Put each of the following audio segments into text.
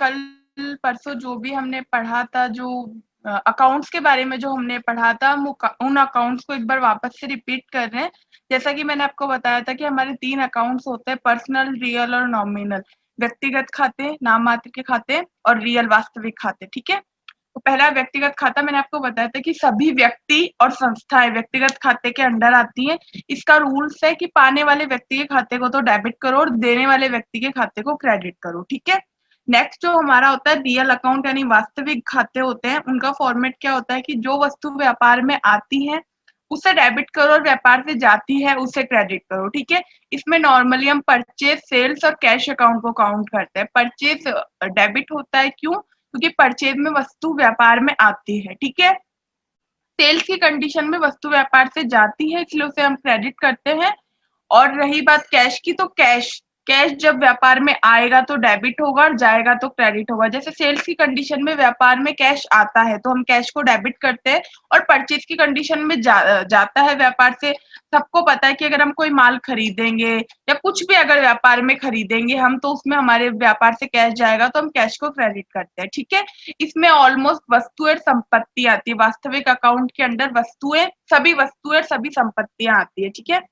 कल परसों जो भी हमने पढ़ा था, जो अकाउंट्स के बारे में जो हमने पढ़ा था, हम उन अकाउंट्स को एक बार वापस से रिपीट कर रहे हैं। जैसा कि मैंने आपको बताया था कि हमारे 3 अकाउंट्स होते हैं, पर्सनल, रियल और नॉमिनल। व्यक्तिगत खाते, नाम मात्र के खाते और रियल वास्तविक खाते, ठीक है? तो पहला व्यक्तिगत खाता मैंने आपको बताया था कि सभी व्यक्ति और संस्थाएं व्यक्तिगत खाते के अंडर आती हैं। इसका रूल्स है कि पाने वाले व्यक्ति के खाते को तो डेबिट करो और देने वाले व्यक्ति के खाते को क्रेडिट करो, ठीक है? नेक्स्ट जो हमारा होता है रियल अकाउंट यानी वास्तविक खाते होते हैं, उनका फॉर्मेट क्या होता है कि जो वस्तु व्यापार में आती है उसे डेबिट करो और व्यापार से जाती है उसे क्रेडिट करो, ठीक है? इसमें नॉर्मली हम परचेज, सेल्स और कैश अकाउंट को काउंट करते हैं। परचेज डेबिट होता है, क्यों? क्योंकि परचेज में वस्तु व्यापार में आती है, ठीक है? सेल्स की कंडीशन में वस्तु व्यापार से जाती है, इसलिए उसे हम क्रेडिट करते हैं। और रही बात कैश की, तो कैश कैश जब व्यापार में आएगा तो डेबिट होगा और जाएगा तो क्रेडिट होगा। जैसे सेल्स की कंडीशन में व्यापार में कैश आता है तो हम कैश को डेबिट करते हैं, और परचेज की कंडीशन में जाता है व्यापार से। सबको पता है कि अगर हम कोई माल खरीदेंगे या कुछ भी अगर व्यापार में खरीदेंगे हम, तो उसमें हमारे व्यापार से कैश जाएगा तो हम कैश को क्रेडिट करते हैं, ठीक है? इसमें ऑलमोस्ट वस्तुएं और संपत्ति आती है। वास्तविक अकाउंट के अंदर वस्तुएं और सभी संपत्तियां आती है, ठीक है?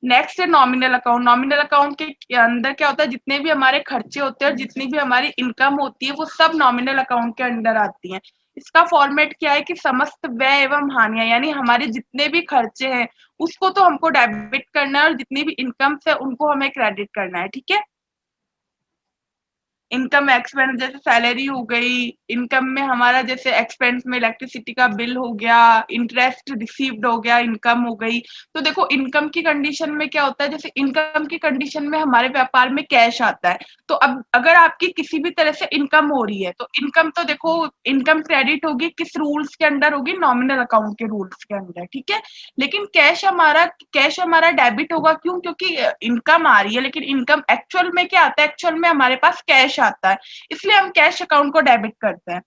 नेक्स्ट है नॉमिनल अकाउंट। नॉमिनल अकाउंट के अंदर क्या होता है, जितने भी हमारे खर्चे होते हैं और जितनी भी हमारी इनकम होती है वो सब नॉमिनल अकाउंट के अंडर आती हैं। इसका फॉर्मेट क्या है कि समस्त व्यय एवं हानियां यानी हमारे जितने भी खर्चे हैं उसको तो हमको डेबिट करना है और जितनी भी इनकम है उनको हमें क्रेडिट करना है, ठीक है? इनकम एक्सपेंस जैसे सैलरी हो गई, इनकम में हमारा जैसे एक्सपेंस में इलेक्ट्रिसिटी का बिल हो गया, इंटरेस्ट रिसीव्ड हो गया, इनकम हो गई। तो देखो इनकम की कंडीशन में क्या होता है, जैसे इनकम की कंडीशन में हमारे व्यापार में कैश आता है। तो अब अगर आपकी किसी भी तरह से इनकम हो रही है तो इनकम तो देखो इनकम क्रेडिट होगी, किस रूल्स के अंडर होगी? नॉमिनल अकाउंट के रूल्स के अंडर, ठीक है? लेकिन कैश हमारा डेबिट होगा, क्यों? क्योंकि इनकम आ रही है, लेकिन इनकम एक्चुअल में क्या आता है? एक्चुअल में हमारे पास कैश आता है, इसलिए हम कैश अकाउंट को डेबिट करते हैं,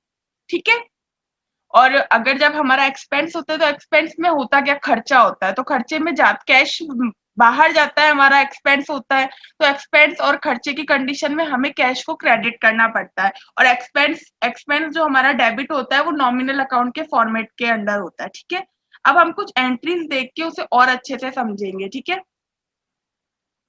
ठीक है? और अगर जब हमारा एक्सपेंस होता है तो एक्सपेंस में होता क्या? खर्चा होता है। तो खर्चे में जा कैश बाहर जाता है, हमारा एक्सपेंस होता है। तो एक्सपेंस और खर्चे की कंडीशन में हमें कैश को क्रेडिट करना पड़ता है, और एक्सपेंस एक्सपेंस जो हमारा डेबिट होता है वो नॉमिनल अकाउंट के फॉर्मेट के अंडर होता है, ठीक है? अब हम कुछ एंट्रीज देख के उसे और अच्छे से समझेंगे, ठीक है?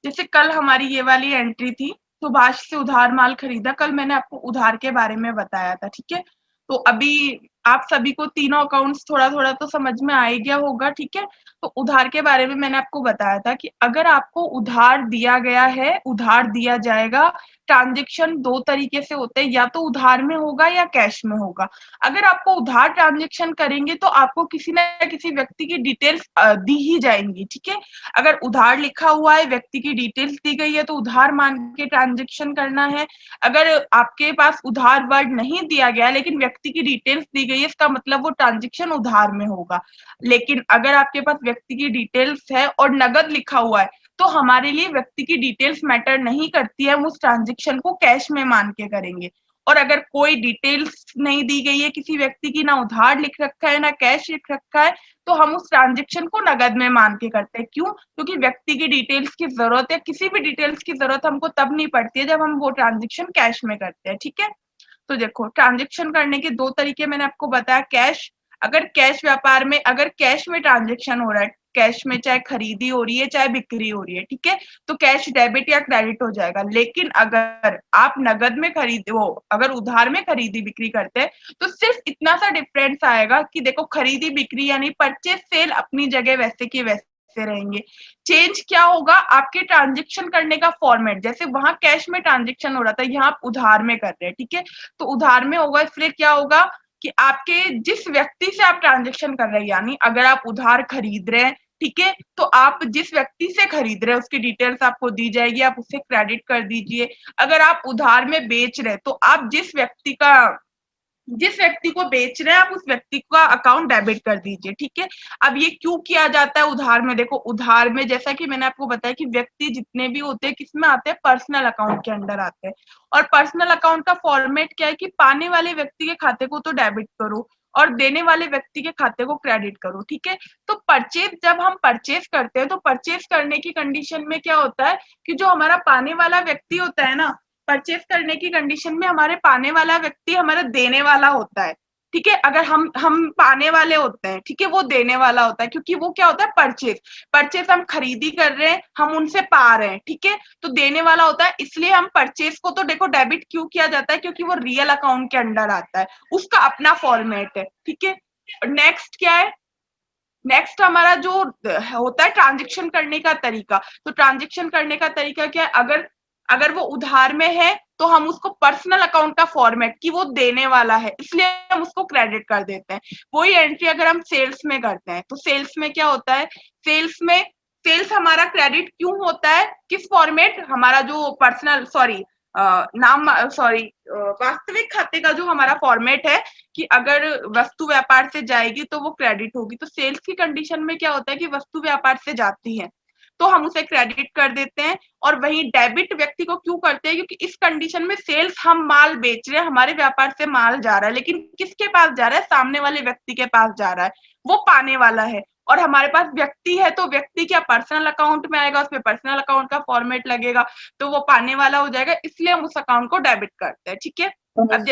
जैसे कल हमारी ये वाली एंट्री थी, सुभाष से उधार माल खरीदा। कल मैंने आपको उधार के बारे में बताया था, ठीक है? तो अभी आप सभी को तीनों अकाउंट्स थोड़ा-थोड़ा तो समझ में आ ही गया होगा, ठीक है? तो उधार के बारे में मैंने आपको बताया था कि अगर आपको उधार दिया गया है, उधार दिया जाएगा, ट्रांज़ैक्शन 2 तरीके से होते हैं, या तो उधार में होगा या कैश में होगा। अगर आपको उधार ट्रांज़ैक्शन करेंगे तो आपको किसी न किसी व्यक्ति की डिटेल्स दी ही जाएँगी, ठीक है? अगर उधार लिखा हुआ है, व्यक्ति की डिटेल्स दी गई है तो उधार मान के ट्रांज़ैक्शन करना है। अगर आपके पास उधार वर्ड नहीं दिया गया लेकिन व्यक्ति की डिटेल्स दी गई है, इसका मतलब वो ट्रांज़ैक्शन उधार में होगा। लेकिन अगर आपके पास व्यक्ति की डिटेल्स है और नकद लिखा हुआ है, तो हमारे लिए व्यक्ति की डिटेल्स मैटर नहीं करती है, हम उस ट्रांज़ैक्शन को कैश में मान के करेंगे। और अगर कोई डिटेल्स नहीं दी गई है किसी व्यक्ति की, ना उधार लिख रखा है, ना कैश लिख रखा है, तो हम उस ट्रांज़ैक्शन को नकद में मान के करते हैं। क्यों? क्योंकि व्यक्ति की डिटेल्स की ज़रूरत है, किसी भी डिटेल्स की ज़रूरत हमको तब नहीं पड़ती है जब हम वो ट्रांज़ैक्शन कैश में करते हैं, ठीक है? तो देखो ट्रांज़ैक्शन करने के 2 तरीके मैंने आपको बताया। कैश, अगर कैश व्यापार में अगर कैश में ट्रांज़ैक्शन हो रहा है, कैश में चाहे खरीदी हो रही है, चाहे बिक्री हो रही है, ठीक है? तो कैश डेबिट या क्रेडिट हो जाएगा। लेकिन अगर आप नकद में अगर उधार में खरीदी-बिक्री करते हैं, तो सिर्फ़ इतना सा डिफ़रेंस आएगा कि देखो खरीदी-बिक्री यानी परचेज़ सेल अपनी जगह वैसे की वैसे रहेंगे। चेंज क्या होगा? आपके ट्रांज़ैक्शन करने का फ़ॉर्मेट, जैसे वहाँ कैश में ट्रांज़ैक्शन हो रहा था, यहाँ आप उधार में कर रहे हैं, ठीक है? तो उधार में होगा, इसलिए क्या होगा कि आपके जिस व्यक्ति से आप ट्रांज़ैक्शन कर रहे हैं, यानी अगर आप उधार खरीद रहे हैं, ठीक है? तो आप जिस व्यक्ति से खरीद रहे हैं उसकी डिटेल्स आपको दी जाएगी, आप उसे क्रेडिट कर दीजिए। अगर आप उधार में बेच रहे हैं, तो आप जिस व्यक्ति को बेच रहे हैं आप उस व्यक्ति का अकाउंट डेबिट कर दीजिए, ठीक है? अब ये क्यों किया जाता है उधार में? देखो उधार में जैसा कि मैंने आपको बताया कि व्यक्ति जितने भी होते हैं किसमें आते हैं? पर्सनल अकाउंट के अंडर आते हैं। और पर्सनल अकाउंट का फॉर्मेट क्या है कि पाने वाले व्यक्ति के खाते को तो डेबिट करो और देने वाले व्यक्ति के खाते को क्रेडिट करो, ठीक है। तो परचेज, जब हम परचेज करते हैं तो परचेज करने की कंडीशन में क्या होता है कि जो हमारा पाने वाला व्यक्ति होता है ना, परचेज करने की कंडीशन में हमारे पाने वाला व्यक्ति हमारा देने वाला होता है, ठीक है। अगर हम पाने वाले होते हैं, ठीक है, वो देने वाला होता है, क्योंकि वो क्या होता है, परचेज। परचेज हम खरीदी कर रहे हैं, हम उनसे पा रहे हैं, ठीक है। तो देने वाला होता है, इसलिए हम परचेज को तो देखो डेबिट क्यों किया जाता है, क्योंकि वो रियल अकाउंट के अंडर आता है, उसका अपना फॉर्मेट है, ठीक है। नेक्स्ट क्या है, नेक्स्ट हमारा जो होता है ट्रांजेक्शन करने का तरीका। तो ट्रांजेक्शन करने का तरीका क्या है, अगर अगर वो उधार में है तो हम उसको पर्सनल अकाउंट का फॉर्मेट, कि वो देने वाला है इसलिए हम उसको क्रेडिट कर देते हैं। वही एंट्री अगर हम सेल्स में करते हैं तो सेल्स में क्या होता है, सेल्स में सेल्स हमारा क्रेडिट क्यों होता है, किस फॉर्मेट, हमारा जो पर्सनल सॉरी नाम सॉरी वास्तविक खाते का जो हमारा फॉर्मेट है, कि अगर वस्तु व्यापार से जाएगी तो वो क्रेडिट होगी। तो सेल्स की कंडीशन में क्या होता है कि वस्तु व्यापार से जाती है तो हम उसे क्रेडिट कर देते हैं। और वही डेबिट व्यक्ति को क्यों करते हैं, क्योंकि इस कंडीशन में सेल्स, हम माल बेच रहे हैं, हमारे व्यापार से माल जा रहा है, लेकिन किसके पास जा रहा है, सामने वाले व्यक्ति के पास जा रहा है, वो पाने वाला है। और हमारे पास व्यक्ति है तो व्यक्ति क्या पर्सनल अकाउंट में आएगा, उसमें पर्सनल अकाउंट का फॉर्मेट लगेगा, तो वो पाने वाला हो जाएगा, इसलिए हम उस अकाउंट को डेबिट करते हैं, ठीक है। अब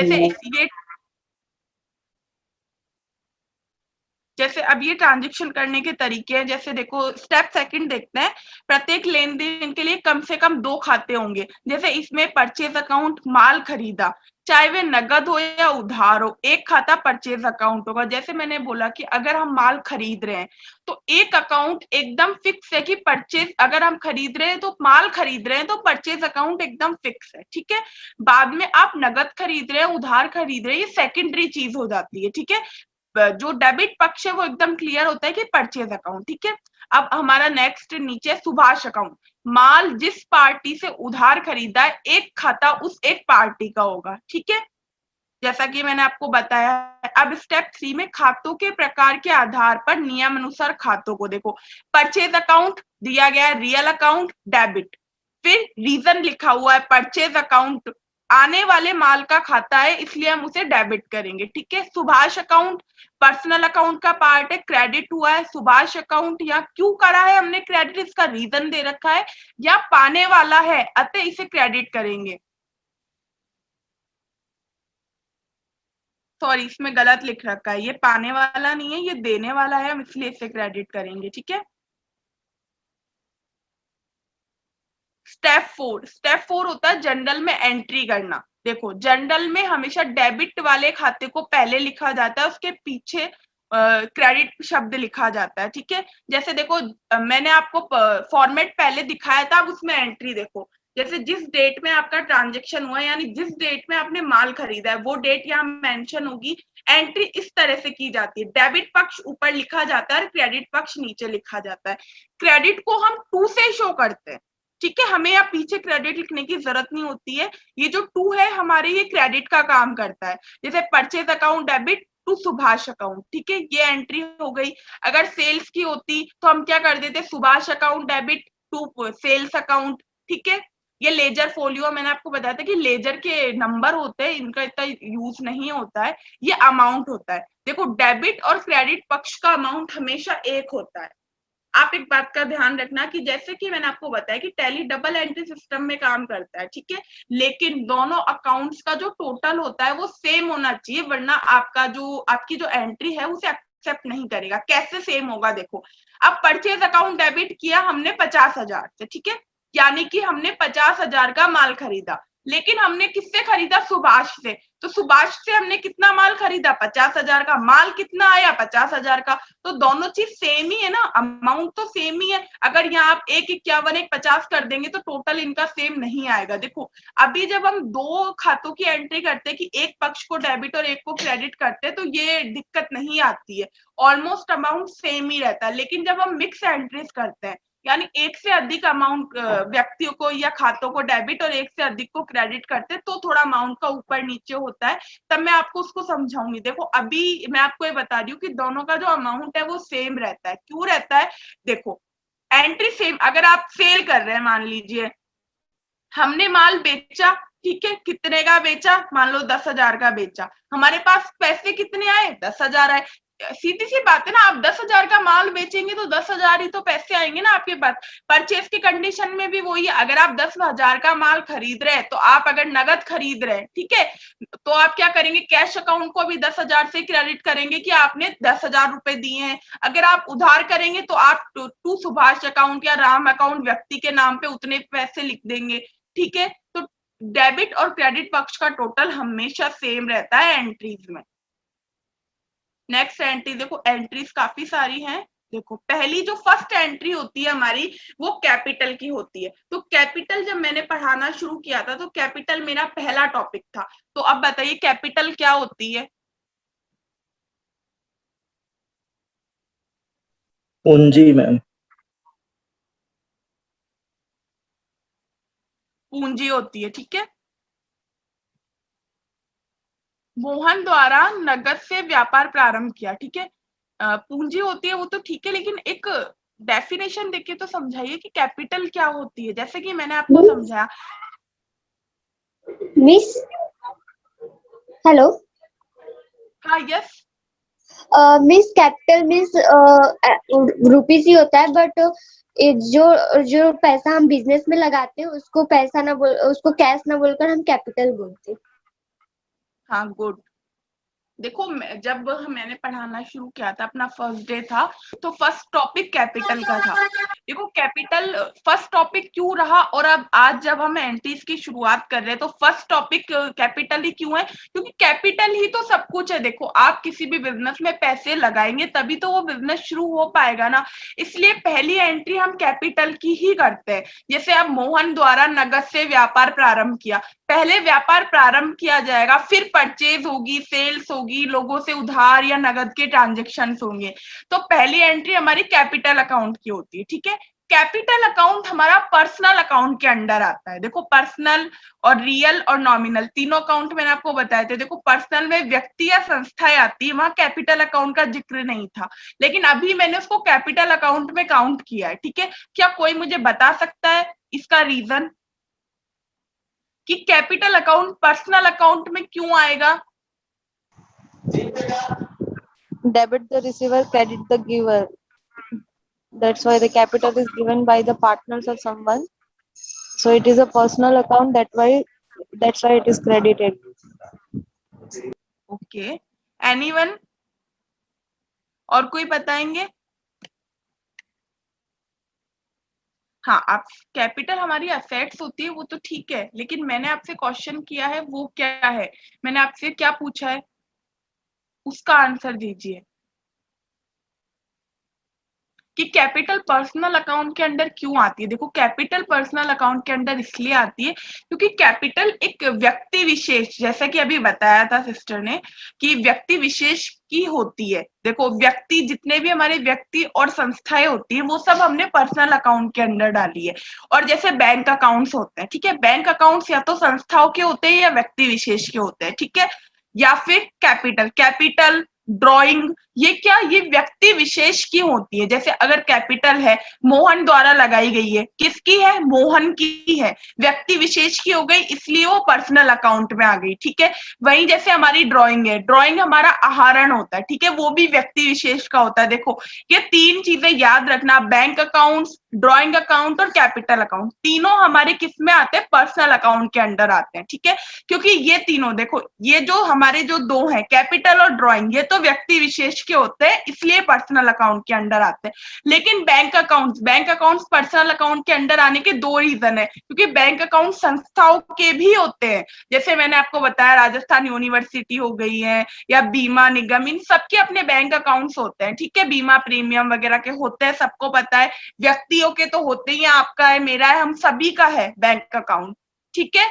जैसे अब ये ट्रांजेक्शन करने के तरीके हैं, जैसे देखो स्टेप सेकंड देखते हैं। प्रत्येक लेन देन के लिए कम से कम 2 खाते होंगे। जैसे इसमें परचेज अकाउंट, माल खरीदा, चाहे वे नगद हो या उधार हो, एक खाता परचेज अकाउंट होगा। जैसे मैंने बोला कि अगर हम माल खरीद रहे हैं तो एक अकाउंट एकदम फिक्स है कि परचेज, अगर हम खरीद रहे हैं तो माल खरीद रहे हैं तो परचेज अकाउंट एकदम फिक्स है, ठीक है। बाद में आप नगद खरीद रहे हैं, उधार खरीद रहे हैं, ये सेकेंडरी चीज हो जाती है, ठीक है। जो डेबिट पक्ष है वो एकदम क्लियर होता है कि परचेज अकाउंट, ठीक है। अब हमारा नेक्स्ट नीचे सुभाष अकाउंट, माल जिस पार्टी से उधार खरीदा है एक खाता उस एक पार्टी का होगा, ठीक है। जैसा कि मैंने आपको बताया है। अब स्टेप 3 में खातों के प्रकार के आधार पर नियम अनुसार खातों को देखो। परचेज अकाउंट दिया गया है, रियल अकाउंट डेबिट, फिर रीजन लिखा हुआ है परचेज अकाउंट, आने वाले माल का खाता है इसलिए हम उसे डेबिट करेंगे, ठीक है। सुभाष अकाउंट पर्सनल अकाउंट का पार्ट है, क्रेडिट हुआ है सुभाष अकाउंट, या क्यों करा है हमने क्रेडिट, इसका रीजन दे रखा है, या पाने वाला है अतः इसे क्रेडिट करेंगे। सॉरी, इसमें गलत लिख रखा है, ये पाने वाला नहीं है, ये देने वाला है, हम इसलिए इसे क्रेडिट करेंगे, ठीक है। स्टेप 4 होता है जनरल में एंट्री करना। देखो जनरल में हमेशा डेबिट वाले खाते को पहले लिखा जाता है, उसके पीछे क्रेडिट शब्द लिखा जाता है, ठीक है। जैसे देखो मैंने आपको फॉर्मेट पहले दिखाया था, अब उसमें एंट्री देखो। जैसे जिस डेट में आपका ट्रांजेक्शन हुआ, यानी जिस डेट में आपने माल खरीदा है वो डेट यहाँ मेंशन होगी। एंट्री इस तरह से की जाती है, डेबिट पक्ष ऊपर लिखा जाता है और क्रेडिट पक्ष नीचे लिखा जाता है। क्रेडिट को हम 2 से शो करते हैं, ठीक है, हमें यहाँ पीछे क्रेडिट लिखने की जरूरत नहीं होती है। ये जो 2 है हमारे, ये क्रेडिट का काम करता है। जैसे purchase account debit to Subhash account, ठीक है, ये एंट्री हो गई। अगर सेल्स की होती तो हम क्या कर देते, Subhash account debit to sales account, ठीक है। ये लेजर फोलियो मैंने आपको बताया था कि लेजर के नंबर होते हैं, इनका इतना यूज नहीं होता है, ये अमाउंट होता है। देखो डेबिट और क्रेडिट पक्ष का अमाउंट हमेशा एक होता है। आप एक बात का ध्यान रखना कि जैसे कि मैंने आपको बताया कि टैली डबल एंट्री सिस्टम में काम करता है, ठीक है, लेकिन दोनों अकाउंट्स का जो टोटल होता है वो सेम होना चाहिए, वरना आपकी जो एंट्री है उसे एक्सेप्ट नहीं करेगा। कैसे सेम होगा, देखो अब परचेज अकाउंट डेबिट किया हमने 50,000 से, ठीक है, यानी कि हमने 50,000 का माल खरीदा, लेकिन हमने किससे खरीदा, सुभाष से। तो सुभाष से हमने कितना माल खरीदा, 50,000 का। माल कितना आया, 50,000 का। तो दोनों चीज सेम ही है ना, अमाउंट तो सेम ही है। अगर यहाँ आप 151 150 कर देंगे तो टोटल इनका सेम नहीं आएगा। देखो अभी जब हम 2 खातों की एंट्री करते हैं कि एक पक्ष को डेबिट और एक को क्रेडिट करते हैं तो ये दिक्कत नहीं आती है, ऑलमोस्ट अमाउंट सेम ही रहता है। लेकिन जब हम मिक्स एंट्रीज करते हैं, यानी एक से अधिक अमाउंट व्यक्तियों को या खातों को डेबिट और एक से अधिक को क्रेडिट करते हैं, तो थोड़ा अमाउंट का ऊपर नीचे होता है, तब मैं आपको उसको समझाऊंगी। देखो अभी मैं आपको ये बता रही हूँ कि दोनों का जो अमाउंट है वो सेम रहता है। क्यों रहता है, देखो एंट्री सेम, अगर आप सेल कर रहे हैं मान लीजिए, हमने माल बेचा, ठीक है, कितने का बेचा, मान लो 10,000 का बेचा, हमारे पास पैसे कितने आए, 10,000 आए। सीधी सी बात है ना, आप 10,000 का माल बेचेंगे तो 10,000 ही तो पैसे आएंगे ना आपके पास। परचेज की कंडीशन में भी वही है, अगर आप 10,000 का माल खरीद रहे हैं तो आप अगर नगद खरीद रहे हैं, ठीक है, तो आप क्या करेंगे, कैश अकाउंट को भी 10,000 से क्रेडिट करेंगे कि आपने 10,000 रुपए दिए हैं। अगर आप उधार करेंगे तो आप टू सुभाष अकाउंट या राम अकाउंट व्यक्ति के नाम पे उतने पैसे लिख देंगे, ठीक है। तो डेबिट और क्रेडिट पक्ष का टोटल हमेशा सेम रहता है एंट्रीज में। नेक्स्ट एंट्री देखो, एंट्रीज काफी सारी हैं। देखो पहली जो फर्स्ट एंट्री होती है हमारी, वो कैपिटल की होती है। तो कैपिटल जब मैंने पढ़ाना शुरू किया था तो कैपिटल मेरा पहला टॉपिक था। तो अब बताइए कैपिटल क्या होती है। पूंजी मैम। पूंजी होती है, ठीक है। मोहन द्वारा नगद से व्यापार प्रारंभ किया, ठीक है। पूंजी होती है वो तो ठीक है, लेकिन एक डेफिनेशन देके तो समझाइए कि कैपिटल क्या होती है, जैसे कि मैंने आपको समझाया। Miss, hello. हाँ, yes. Miss, capital means rupees ही होता है, बट जो जो पैसा हम बिजनेस में लगाते हैं उसको पैसा ना बोल, उसको कैश ना बोलकर हम कैपिटल बोलते हैं। हाँ, गुड। देखो जब मैंने पढ़ाना शुरू किया था, अपना फर्स्ट डे था, तो फर्स्ट टॉपिक कैपिटल का था। देखो कैपिटल फर्स्ट टॉपिक क्यों रहा, और अब आज जब हम एंट्रीज की शुरुआत कर रहे हैं तो फर्स्ट टॉपिक कैपिटल ही क्यों है, क्योंकि कैपिटल ही तो सब कुछ है। देखो आप किसी भी बिजनेस में पैसे लगाएंगे तभी तो वो बिजनेस शुरू हो पाएगा ना, इसलिए पहली एंट्री हम कैपिटल की ही करते हैं। जैसे अब मोहन द्वारा नगद से व्यापार प्रारंभ किया, पहले व्यापार प्रारंभ किया जाएगा, फिर परचेज होगी, सेल्स होगी, लोगों से उधार या नगद के ट्रांजेक्शन होंगे। तो पहली एंट्री हमारी कैपिटल अकाउंट की होती है, ठीक है। कैपिटल अकाउंट हमारा पर्सनल अकाउंट के अंडर आता है। देखो पर्सनल और रियल और नॉमिनल तीनों अकाउंट मैंने आपको बताए थे। देखो पर्सनल में व्यक्ति या संस्थाएं आती है, वहां कैपिटल अकाउंट का जिक्र नहीं था, लेकिन अभी मैंने उसको कैपिटल अकाउंट में काउंट किया है, ठीक है। क्या कोई मुझे बता सकता है इसका रीजन कि कैपिटल अकाउंट पर्सनल अकाउंट में क्यों आएगा। Debit the receiver, credit the giver. That's why the capital is given by the partners or someone. So it is a personal account. That's why it is credited. Okay, anyone, और कोई बताएंगे। हाँ, आप capital हमारी assets होती है वो तो ठीक है, लेकिन मैंने आपसे क्वेश्चन किया है वो क्या है, मैंने आपसे क्या पूछा है उसका आंसर दीजिए कि कैपिटल पर्सनल अकाउंट के अंडर क्यों आती है। देखो कैपिटल पर्सनल अकाउंट के अंडर इसलिए आती है क्योंकि कैपिटल एक व्यक्ति विशेष, जैसा कि अभी बताया था सिस्टर ने कि व्यक्ति विशेष की होती है। देखो व्यक्ति, जितने भी हमारे व्यक्ति और संस्थाएं होती है वो सब हमने पर्सनल अकाउंट के अंडर डाली है। और जैसे बैंक अकाउंट्स होते हैं, ठीक है, बैंक अकाउंट्स या तो संस्थाओं के होते हैं या व्यक्ति विशेष के होते हैं, ठीक है। या फिर कैपिटल, कैपिटल ड्राइंग, ये क्या, ये व्यक्ति विशेष की होती है। जैसे अगर कैपिटल है, मोहन द्वारा लगाई गई है, किसकी है, मोहन की है, व्यक्ति विशेष की हो गई इसलिए वो पर्सनल अकाउंट में आ गई, ठीक है। वहीं जैसे हमारी ड्राइंग है, ड्राइंग हमारा आहरण होता है, ठीक है, वो भी व्यक्ति विशेष का होता है। देखो ये तीन चीजें याद रखना, बैंक अकाउंट, ड्राइंग अकाउंट और कैपिटल अकाउंट, तीनों हमारे किस में आते हैं, पर्सनल अकाउंट के अंडर आते हैं, ठीक है। क्योंकि ये तीनों, देखो ये जो हमारे जो दो हैं कैपिटल और ड्राइंग, ये तो व्यक्ति विशेष के होते हैं इसलिए पर्सनल अकाउंट के अंडर आते हैं। लेकिन बैंक अकाउंट्स पर्सनल अकाउंट के अंडर आने के दो रीजन है, क्योंकि बैंक अकाउंट संस्थाओं के भी होते हैं। जैसे मैंने आपको बताया राजस्थान यूनिवर्सिटी हो गई है या बीमा निगम, इन सबके अपने बैंक अकाउंट्स होते हैं, ठीक है, बीमा प्रीमियम वगैरह के होते हैं, सबको पता है। व्यक्तियों के तो होते ही हैं, आपका है, मेरा है, हम सभी का है बैंक अकाउंट, ठीक है।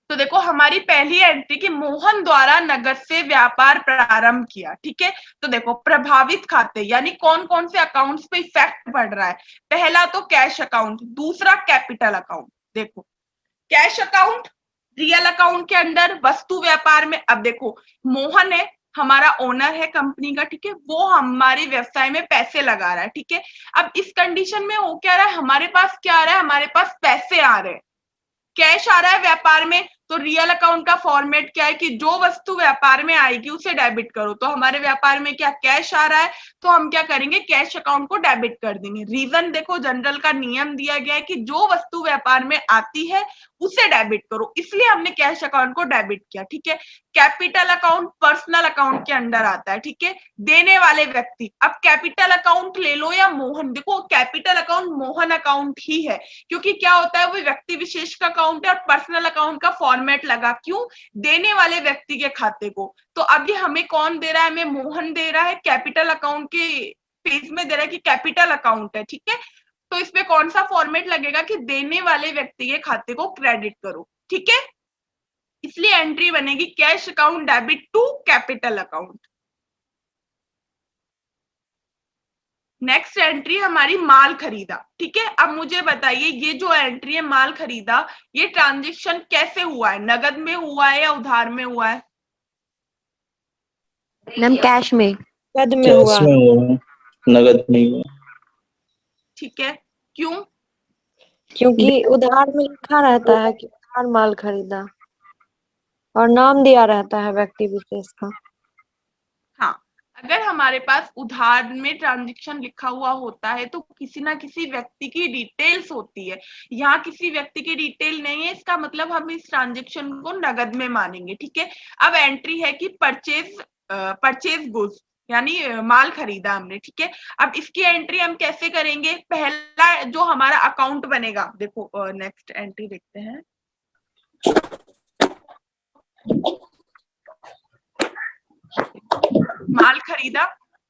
तो देखो हमारी पहली एंट्री की मोहन द्वारा नगद से व्यापार प्रारंभ किया, ठीक है। तो देखो प्रभावित खाते यानी कौन कौन से अकाउंट्स पे इफेक्ट पड़ रहा है। पहला तो कैश अकाउंट, दूसरा कैपिटल अकाउंट। देखो कैश अकाउंट रियल अकाउंट के अंडर वस्तु व्यापार में, अब देखो मोहन है, हमारा ओनर है कंपनी का, ठीक है, वो हमारे व्यवसाय में पैसे लगा रहा है, ठीक है। अब इस कंडीशन में हो क्या रहा है, हमारे पास क्या आ रहा है, हमारे पास पैसे आ रहे हैं, कैश आ रहा है व्यापार में, तो रियल अकाउंट का फॉर्मेट क्या है कि जो वस्तु व्यापार में आएगी उसे डेबिट करो। तो हमारे व्यापार में क्या कैश आ रहा है, तो हम क्या करेंगे, कैश अकाउंट को डेबिट कर देंगे। रीजन देखो, जनरल का नियम दिया गया है कि जो वस्तु व्यापार में आती है उसे डेबिट करो, इसलिए हमने कैश अकाउंट को डेबिट किया। ठीक है, कैपिटल अकाउंट पर्सनल अकाउंट के अंडर आता है। ठीक है, देने वाले व्यक्ति, अब कैपिटल अकाउंट ले लो या मोहन, देखो कैपिटल अकाउंट मोहन अकाउंट ही है, क्योंकि क्या होता है वो व्यक्ति विशेष का अकाउंट है और पर्सनल अकाउंट का फॉर्मेट लगा, क्यों, देने वाले व्यक्ति के खाते को। तो अभी हमें कौन दे रहा है, हमें मोहन दे रहा है, कैपिटल अकाउंट के पेज में दे रहा है कि कैपिटल अकाउंट है। ठीक है, तो इसमें कौन सा फॉर्मेट लगेगा कि देने वाले व्यक्ति के खाते को क्रेडिट करो। ठीक है, इसलिए एंट्री बनेगी cash account debit to capital account. Next entry हमारी माल खरीदा। ठीक है, अब मुझे बताइए ये जो एंट्री है माल खरीदा, ये ट्रांजेक्शन कैसे हुआ है, नगद में हुआ है या उधार में हुआ है? मैम कैश में। नगद में कैश हुआ। में हुआ, नगद नहीं हुआ। ठीक है, क्यों? क्योंकि उधार में लिखा रहता है कि उधार माल खरीदा और नाम दिया रहता है व्यक्ति विशेष का। हाँ, अगर हमारे पास उधार में ट्रांजैक्शन लिखा हुआ होता है तो किसी ना किसी व्यक्ति की डिटेल्स होती है, यहाँ किसी व्यक्ति की डिटेल नहीं है, इसका मतलब हम इस ट्रांजैक्शन को नगद में मानेंगे। ठीक है, अब एंट्री है कि परचेज गुड्स, यानी माल खरीदा हमने। ठीक है, अब इसकी एंट्री हम कैसे करेंगे, पहला जो हमारा अकाउंट बनेगा, देखो नेक्स्ट एंट्री देखते हैं। माल खरीदा,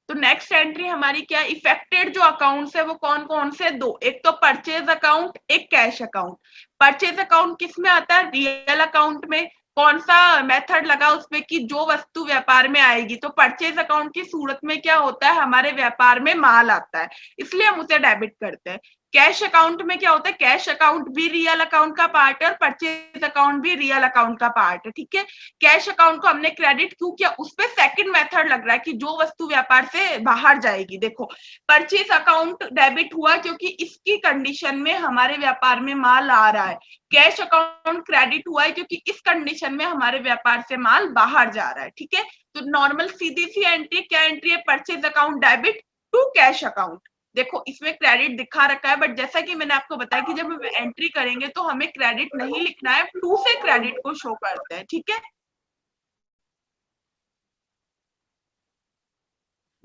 तो नेक्स्ट एंट्री हमारी क्या, इफेक्टेड जो अकाउंट्स है वो कौन कौन से, दो, एक तो परचेज अकाउंट, एक कैश अकाउंट। परचेज अकाउंट किस में आता है, रियल अकाउंट में। कौन सा मेथड लगा उसमें कि जो वस्तु व्यापार में आएगी, तो परचेज अकाउंट की सूरत में क्या होता है, हमारे व्यापार में माल आता है, इसलिए हम उसे डेबिट करते हैं। कैश अकाउंट में क्या होता है, कैश अकाउंट भी रियल अकाउंट का पार्ट है और परचेज अकाउंट भी रियल अकाउंट का पार्ट है। ठीक है, कैश अकाउंट को हमने क्रेडिट क्यों किया, उस पे सेकंड मेथड लग रहा है कि जो वस्तु व्यापार से बाहर जाएगी। देखो परचेज अकाउंट डेबिट हुआ क्योंकि इसकी कंडीशन में हमारे व्यापार में माल आ रहा है। कैश अकाउंट क्रेडिट हुआ है क्योंकि इस कंडीशन में हमारे व्यापार से माल बाहर जा रहा है। ठीक है, तो नॉर्मल सीधी सी एंट्री क्या एंट्री है, purchase account debit to cash account. देखो इसमें क्रेडिट दिखा रखा है, बट जैसा कि मैंने आपको बताया कि जब हम एंट्री करेंगे तो हमें क्रेडिट नहीं लिखना है, टू से क्रेडिट को शो करते हैं। ठीक है,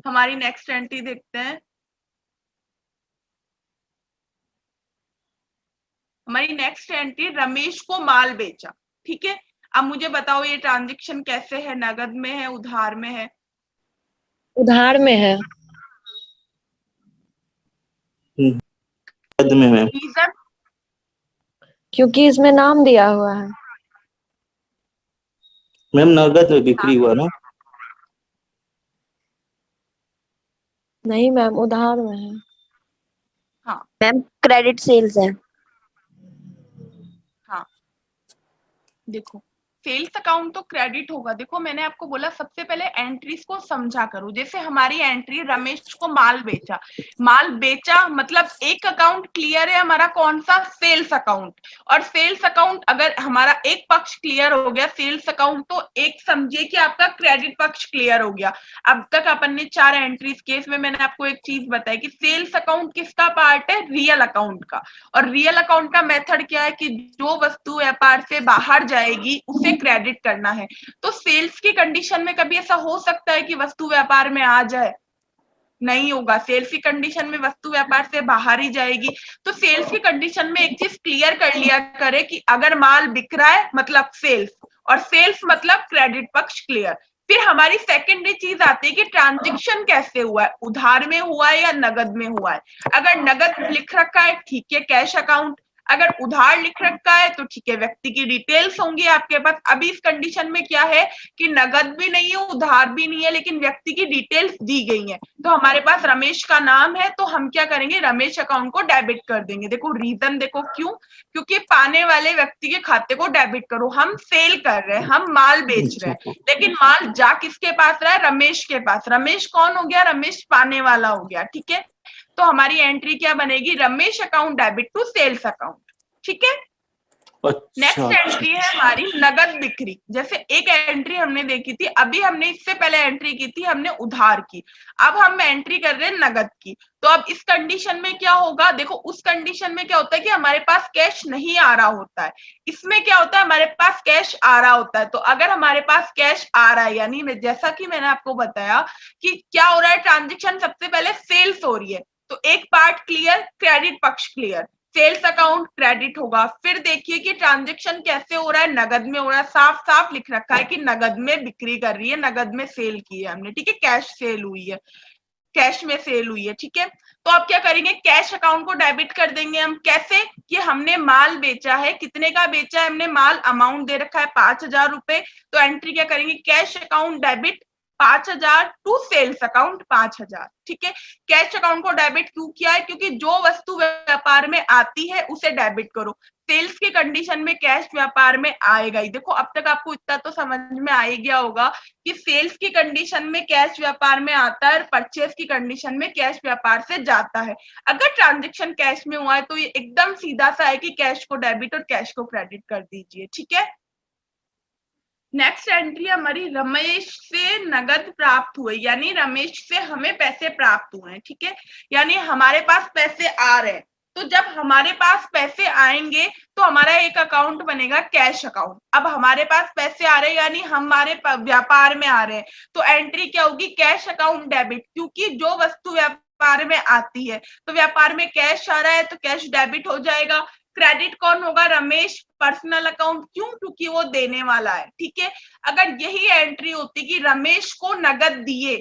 हमारी नेक्स्ट एंट्री देखते हैं। हमारी नेक्स्ट एंट्री, रमेश को माल बेचा। ठीक है, अब मुझे बताओ ये ट्रांजैक्शन कैसे है, नगद में है, उधार में है? उधार में है। नगद में है, रीजन, क्योंकि इसमें नाम दिया हुआ है। मैम नगद में बिक्री हुआ ना। नहीं मैम, उधार में है। हाँ मैम क्रेडिट सेल्स है। हाँ, देखो सेल्स अकाउंट तो क्रेडिट होगा। देखो मैंने आपको बोला सबसे पहले एंट्रीज को समझा करो। जैसे हमारी एंट्री, रमेश को माल बेचा, माल बेचा मतलब एक अकाउंट क्लियर है हमारा, कौन सा, सेल्स अकाउंट। और सेल्स अकाउंट अगर हमारा एक पक्ष क्लियर हो गया सेल्स अकाउंट, तो एक समझिए कि आपका क्रेडिट पक्ष क्लियर हो गया। अब तक अपन ने 4 एंट्रीज केस में मैंने आपको एक चीज बताई कि सेल्स अकाउंट किसका पार्ट है, रियल अकाउंट का। और रियल अकाउंट का मेथड क्या है कि जो वस्तु व्यापार से बाहर जाएगी उसे क्रेडिट करना है। तो सेल्स की कंडीशन में कभी ऐसा हो सकता है कि वस्तु व्यापार में आ जाए, नहीं होगा। सेल्स की कंडीशन में वस्तु व्यापार से बाहर ही जाएगी। तो सेल्स की कंडीशन में एक चीज क्लियर कर लिया करे कि अगर माल बिक रहा है मतलब सेल्स, और सेल्स मतलब क्रेडिट पक्ष क्लियर। फिर हमारी सेकेंडरी चीज आती है कि ट्रांजैक्शन कैसे हुआ है, उधार में हुआ है या नगद में हुआ है। अगर नगद लिख रखा है ठीक है, कैश अकाउंट। अगर उधार लिख रखा है तो ठीक है, व्यक्ति की डिटेल्स होंगी आपके पास। अभी इस कंडीशन में क्या है कि नगद भी नहीं है, उधार भी नहीं है, लेकिन व्यक्ति की डिटेल्स दी गई है। तो हमारे पास रमेश का नाम है, तो हम क्या करेंगे, रमेश अकाउंट को डेबिट कर देंगे। देखो रीजन देखो क्यों, क्योंकि पाने वाले व्यक्ति के खाते को डेबिट करो। हम सेल कर रहे हैं, हम माल बेच रहे हैं, लेकिन माल जा किसके पास रहा है, रमेश के पास। रमेश कौन हो गया, रमेश पाने वाला हो गया। ठीक है, तो हमारी एंट्री क्या बनेगी, Ramesh account debit to sales account. ठीक है, नेक्स्ट अच्छा एंट्री है हमारी नगद बिक्री। जैसे एक एंट्री हमने देखी थी, अभी हमने इससे पहले एंट्री की थी हमने उधार की, अब हम एंट्री कर रहे हैं नगद की। तो अब इस कंडीशन में क्या होगा, देखो उस कंडीशन में क्या होता है कि हमारे पास कैश नहीं आ रहा होता है, इसमें क्या होता है हमारे पास कैश आ रहा होता है। तो अगर हमारे पास कैश आ रहा है, यानी जैसा कि मैंने आपको बताया कि क्या हो रहा है, ट्रांजेक्शन सबसे पहले सेल्स हो रही है, तो एक पार्ट क्लियर, क्रेडिट पक्ष क्लियर, सेल्स अकाउंट क्रेडिट होगा। फिर देखिए कि ट्रांजेक्शन कैसे हो रहा है, नगद में हो रहा है, साफ साफ लिख रखा है कि नगद में बिक्री कर रही है, नगद में सेल की है हमने, ठीक है, कैश सेल हुई है, कैश में सेल हुई है, ठीक है। तो आप क्या करेंगे, कैश अकाउंट को डेबिट कर देंगे हम। कैसे, कि हमने माल बेचा है, कितने का बेचा है हमने माल, अमाउंट दे रखा है 5,000 रुपए, तो एंट्री क्या करेंगे, cash account debit 5,000 to sales account 5,000, ठीक है। कैश अकाउंट को डेबिट क्यों किया है, क्योंकि जो वस्तु व्यापार में आती है उसे डेबिट करो, सेल्स की कंडीशन में कैश व्यापार में आएगा ही। देखो अब तक आपको इतना तो समझ में आ ही गया होगा कि सेल्स की कंडीशन में कैश व्यापार में आता है और परचेस की कंडीशन में कैश व्यापार से जाता है। अगर ट्रांजेक्शन कैश में हुआ है तो ये एकदम सीधा सा है कि कैश को डेबिट और कैश को क्रेडिट कर दीजिए, ठीक है। नेक्स्ट एंट्री हमारी रमेश से नगद प्राप्त हुए, यानी रमेश से हमें पैसे प्राप्त हुए हैं, ठीक है, यानी हमारे पास पैसे आ रहे हैं। तो जब हमारे पास पैसे आएंगे तो हमारा एक अकाउंट बनेगा कैश अकाउंट। अब हमारे पास पैसे आ रहे हैं यानी हमारे व्यापार में आ रहे हैं, तो एंट्री क्या होगी, कैश अकाउंट डेबिट, क्योंकि जो वस्तु व्यापार में आती है तो व्यापार में कैश आ रहा है तो कैश डेबिट हो जाएगा। क्रेडिट कौन होगा, रमेश, पर्सनल अकाउंट, क्यों, क्योंकि वो देने वाला है, ठीक है। अगर यही एंट्री होती कि रमेश को नगद दिए,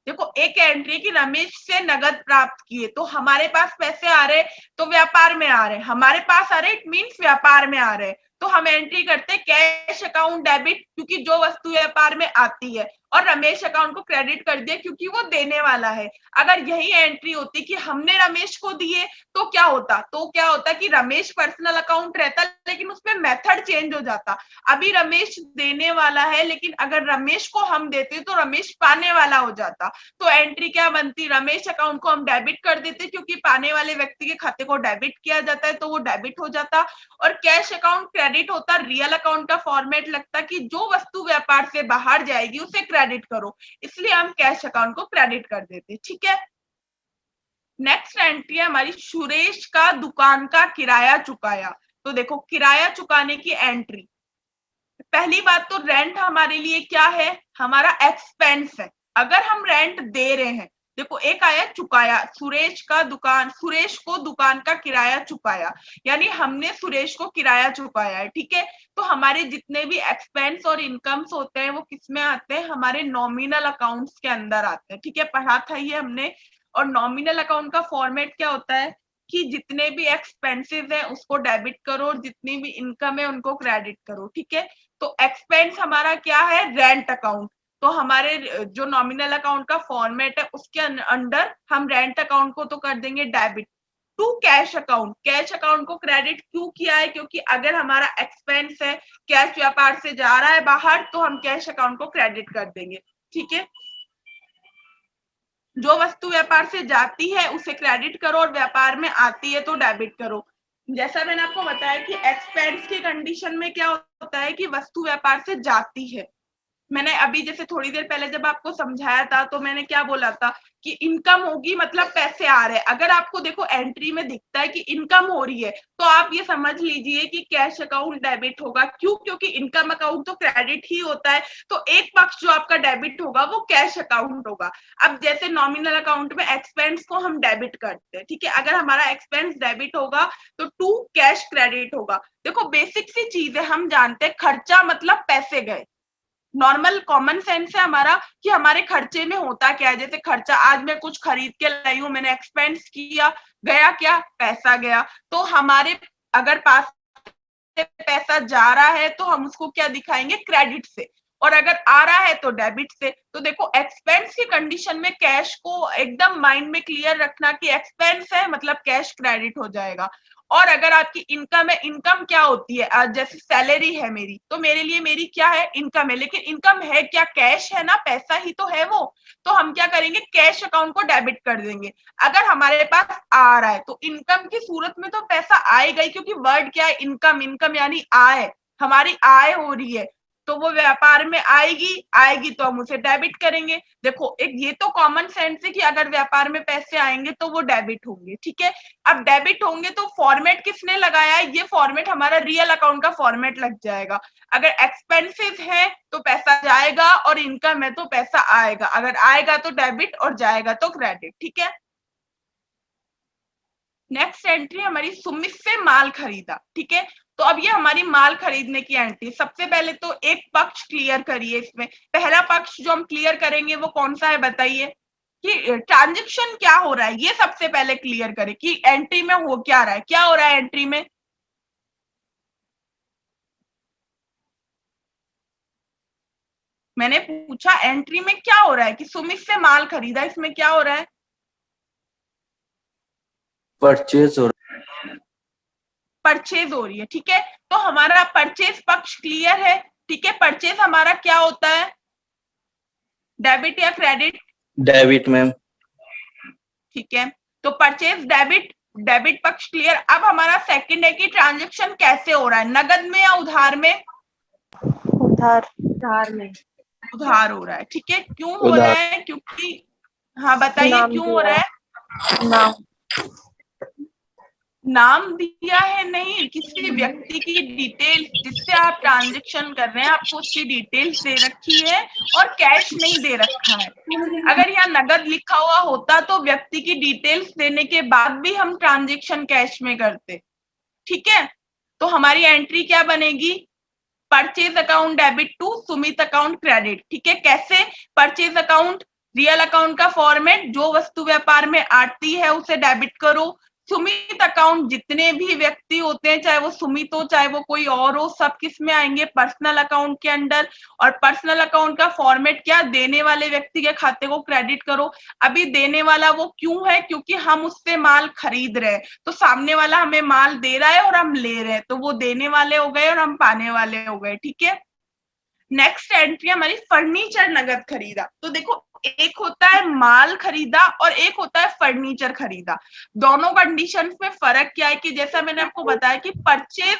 देखो एक एंट्री कि रमेश से नगद प्राप्त किए, तो हमारे पास पैसे आ रहे तो व्यापार में आ रहे, हमारे पास आ रहे इट मींस व्यापार में आ रहे, तो हम एंट्री करते कैश अकाउंट डेबिट, क्योंकि जो वस्तु व्यापार में आती है, और रमेश अकाउंट को क्रेडिट कर दिया क्योंकि वो देने वाला है। अगर यही एंट्री होती कि हमने रमेश को दिए तो क्या होता, कि रमेश पर्सनल अकाउंट रहता लेकिन उसमें मेथड चेंज हो जाता। अभी रमेश देने वाला है लेकिन अगर रमेश को हम देते तो रमेश पाने वाला हो जाता। तो एंट्री क्या बनती, रमेश अकाउंट को हम डेबिट कर देते क्योंकि पाने वाले व्यक्ति के खाते को डेबिट किया जाता है तो वो डेबिट हो जाता। और कैश अकाउंट क्रेडिट होता, रियल अकाउंट का फॉर्मेट लगता कि जो वस्तु व्यापार से बाहर जाएगी उसे क्रेडिट करो, इसलिए हम कैश अकाउंट को क्रेडिट कर देते, ठीक है। नेक्स्ट एंट्री है हमारी, सुरेश का दुकान का किराया चुकाया। तो देखो किराया चुकाने की एंट्री, पहली बात तो रेंट हमारे लिए क्या है, हमारा एक्सपेंस है। अगर हम रेंट दे रहे हैं, देखो एक आया चुकाया, सुरेश को दुकान का किराया चुकाया, यानी हमने सुरेश को किराया चुकाया है, ठीक है। तो हमारे जितने भी एक्सपेंस और इनकम्स होते हैं वो किसमें आते हैं, हमारे नॉमिनल अकाउंट्स के अंदर आते हैं, ठीक है, पढ़ा था ये हमने। और नॉमिनल अकाउंट का फॉर्मेट क्या होता है कि जितने भी एक्सपेंसेस हैं उसको डेबिट करो और जितनी भी इनकम है उनको क्रेडिट करो, ठीक है। तो एक्सपेंस हमारा क्या है, रेंट अकाउंट, तो हमारे जो नॉमिनल अकाउंट का फॉर्मेट है उसके अंडर हम रेंट अकाउंट को तो कर देंगे debit to cash account. Cash account को क्रेडिट क्यों किया है, क्योंकि अगर हमारा एक्सपेंस है, कैश व्यापार से जा रहा है बाहर, तो हम कैश अकाउंट को क्रेडिट कर देंगे, ठीक है। जो वस्तु व्यापार से जाती है उसे क्रेडिट करो और व्यापार में आती है तो डेबिट करो। जैसा मैंने आपको बताया कि एक्सपेंस की कंडीशन में क्या होता है कि वस्तु व्यापार से जाती है। मैंने अभी जैसे थोड़ी देर पहले जब आपको समझाया था तो मैंने क्या बोला था कि इनकम होगी मतलब पैसे आ रहे हैं। अगर आपको देखो एंट्री में दिखता है कि इनकम हो रही है तो आप ये समझ लीजिए कि कैश अकाउंट डेबिट होगा। क्यों, क्योंकि इनकम अकाउंट तो क्रेडिट ही होता है, तो एक पक्ष जो आपका डेबिट होगा वो कैश अकाउंट होगा। अब जैसे नॉमिनल अकाउंट में एक्सपेंस को हम डेबिट करते हैं, ठीक है, अगर हमारा एक्सपेंस डेबिट होगा तो टू कैश क्रेडिट होगा। देखो बेसिक सी चीज है, हम जानते हैं खर्चा मतलब पैसे गए, नॉर्मल कॉमन सेंस है हमारा कि हमारे खर्चे में होता क्या है। जैसे खर्चा, आज मैं कुछ खरीद के लाई हूं, मैंने एक्सपेंस किया, गया क्या, पैसा गया। तो हमारे अगर पास से पैसा जा रहा है तो हम उसको क्या दिखाएंगे, क्रेडिट से, और अगर आ रहा है तो डेबिट से। तो देखो एक्सपेंस की कंडीशन में कैश को एकदम माइंड में क्लियर रखना कि एक्सपेंस है मतलब कैश क्रेडिट हो जाएगा, और अगर आपकी इनकम है, इनकम क्या होती है, जैसे सैलरी है मेरी, तो मेरे लिए मेरी क्या है, इनकम है। लेकिन इनकम है क्या, कैश है ना, पैसा ही तो है वो। तो हम क्या करेंगे, कैश अकाउंट को डेबिट कर देंगे। अगर हमारे पास आ रहा है तो इनकम की सूरत में तो पैसा आएगा ही, क्योंकि वर्ड क्या है, इनकम, इनकम यानी आय, हमारी आय हो रही है, तो वो व्यापार में आएगी तो हम उसे डेबिट करेंगे। देखो एक ये तो कॉमन सेंस है कि अगर व्यापार में पैसे आएंगे तो वो डेबिट होंगे, ठीक है। अब डेबिट होंगे तो फॉर्मेट किसने लगाया है, ये फॉर्मेट हमारा रियल अकाउंट का फॉर्मेट लग जाएगा। अगर एक्सपेंसेस है तो पैसा जाएगा, और इनकम है तो पैसा आएगा। अगर आएगा तो डेबिट और जाएगा तो क्रेडिट, ठीक है। नेक्स्ट एंट्री हमारी, सुमित से माल खरीदा, ठीक है। तो अब ये हमारी माल खरीदने की एंट्री। सबसे पहले तो एक पक्ष क्लियर करिए। इसमें पहला पक्ष जो हम क्लियर करेंगे वो कौन सा है, बताइए कि ट्रांजेक्शन क्या हो रहा है, ये सबसे पहले क्लियर करें कि एंट्री में हो क्या रहा है, क्या हो रहा है एंट्री में। मैंने पूछा एंट्री में क्या हो रहा है, कि सुमित से माल खरीदा, इसमें क्या हो रहा है, परचेज हो रहा परचेज हो रही है, ठीक है। तो हमारा परचेज पक्ष क्लियर है, ठीक है। परचेज हमारा क्या होता है, डेबिट या क्रेडिट, डेबिट मैम। ठीक है। तो परचेज डेबिट, डेबिट पक्ष क्लियर। अब हमारा सेकंड है कि ट्रांजैक्शन कैसे हो रहा है, नगद में या उधार में, उधार। उधार में। उधार हो रहा है, ठीक है। क्यों हो उधार। रहा है, क्योंकि, हाँ बताइए नाम क्यों हो दिया रहा है। है। नाम। नाम दिया है नहीं, किसी व्यक्ति की डिटेल्स जिससे आप ट्रांजैक्शन कर रहे हैं, आपको उसकी डिटेल्स दे रखी है और कैश नहीं दे रखा है। अगर यहाँ नगद लिखा हुआ होता तो व्यक्ति की डिटेल्स देने के बाद भी हम ट्रांजैक्शन कैश में करते, ठीक है। तो हमारी एंट्री क्या बनेगी, purchase account debit to Sumit account credit, ठीक है। कैसे, परचेज अकाउंट रियल अकाउंट का फॉर्मेट, जो वस्तु व्यापार में आती है उसे डेबिट करो। सुमित अकाउंट, जितने भी व्यक्ति होते हैं, चाहे वो सुमित हो चाहे वो कोई और हो, सब किस में आएंगे, पर्सनल अकाउंट के अंडर। और पर्सनल अकाउंट का फॉर्मेट क्या, देने वाले व्यक्ति के खाते को क्रेडिट करो। अभी देने वाला वो क्यों है, क्योंकि हम उससे माल खरीद रहे हैं, तो सामने वाला हमें माल दे रहा है और हम ले रहे हैं, तो वो देने वाले हो गए और हम पाने वाले हो गए, ठीक है। नेक्स्ट एंट्री हमारी, फर्नीचर नगद खरीदा। तो देखो एक होता है माल खरीदा और एक होता है फर्नीचर खरीदा। दोनों कंडीशंस में फर्क क्या है, कि जैसा मैंने आपको बताया कि परचेज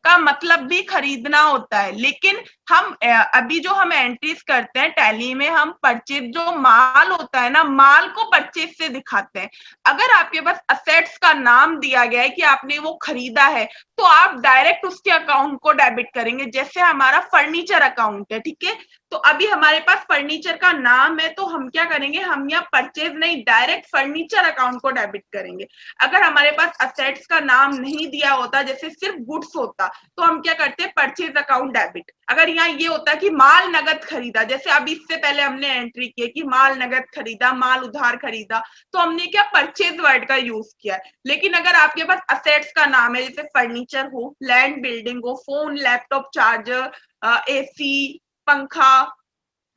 का मतलब भी खरीदना होता है, लेकिन हम अभी जो हम एंट्रीज करते हैं टैली में, हम परचेज, जो माल होता है ना, माल को परचेज से दिखाते हैं। अगर आपके पास असेट्स का नाम दिया गया है कि आपने वो खरीदा है, तो आप डायरेक्ट उसके अकाउंट को डेबिट करेंगे। जैसे हमारा फर्नीचर अकाउंट है, ठीक है। तो अभी हमारे पास फर्नीचर का नाम है, तो हम क्या करेंगे, हम यहाँ परचेज नहीं, डायरेक्ट फर्नीचर अकाउंट को डेबिट करेंगे। अगर हमारे पास असेट्स का नाम नहीं दिया होता, जैसे सिर्फ गुड्स होता, तो हम क्या करते हैं, परचेज अकाउंट डेबिट। अगर यहाँ ये होता कि माल नगद खरीदा, जैसे अभी इससे पहले हमने एंट्री की कि माल नगद खरीदा, माल उधार खरीदा, तो हमने क्या, परचेज वर्ड का यूज किया है। लेकिन अगर आपके पास असेट्स का नाम है, जैसे फर्नीचर हो, लैंड बिल्डिंग हो, फोन, लैपटॉप, चार्जर, एसी, पंखा,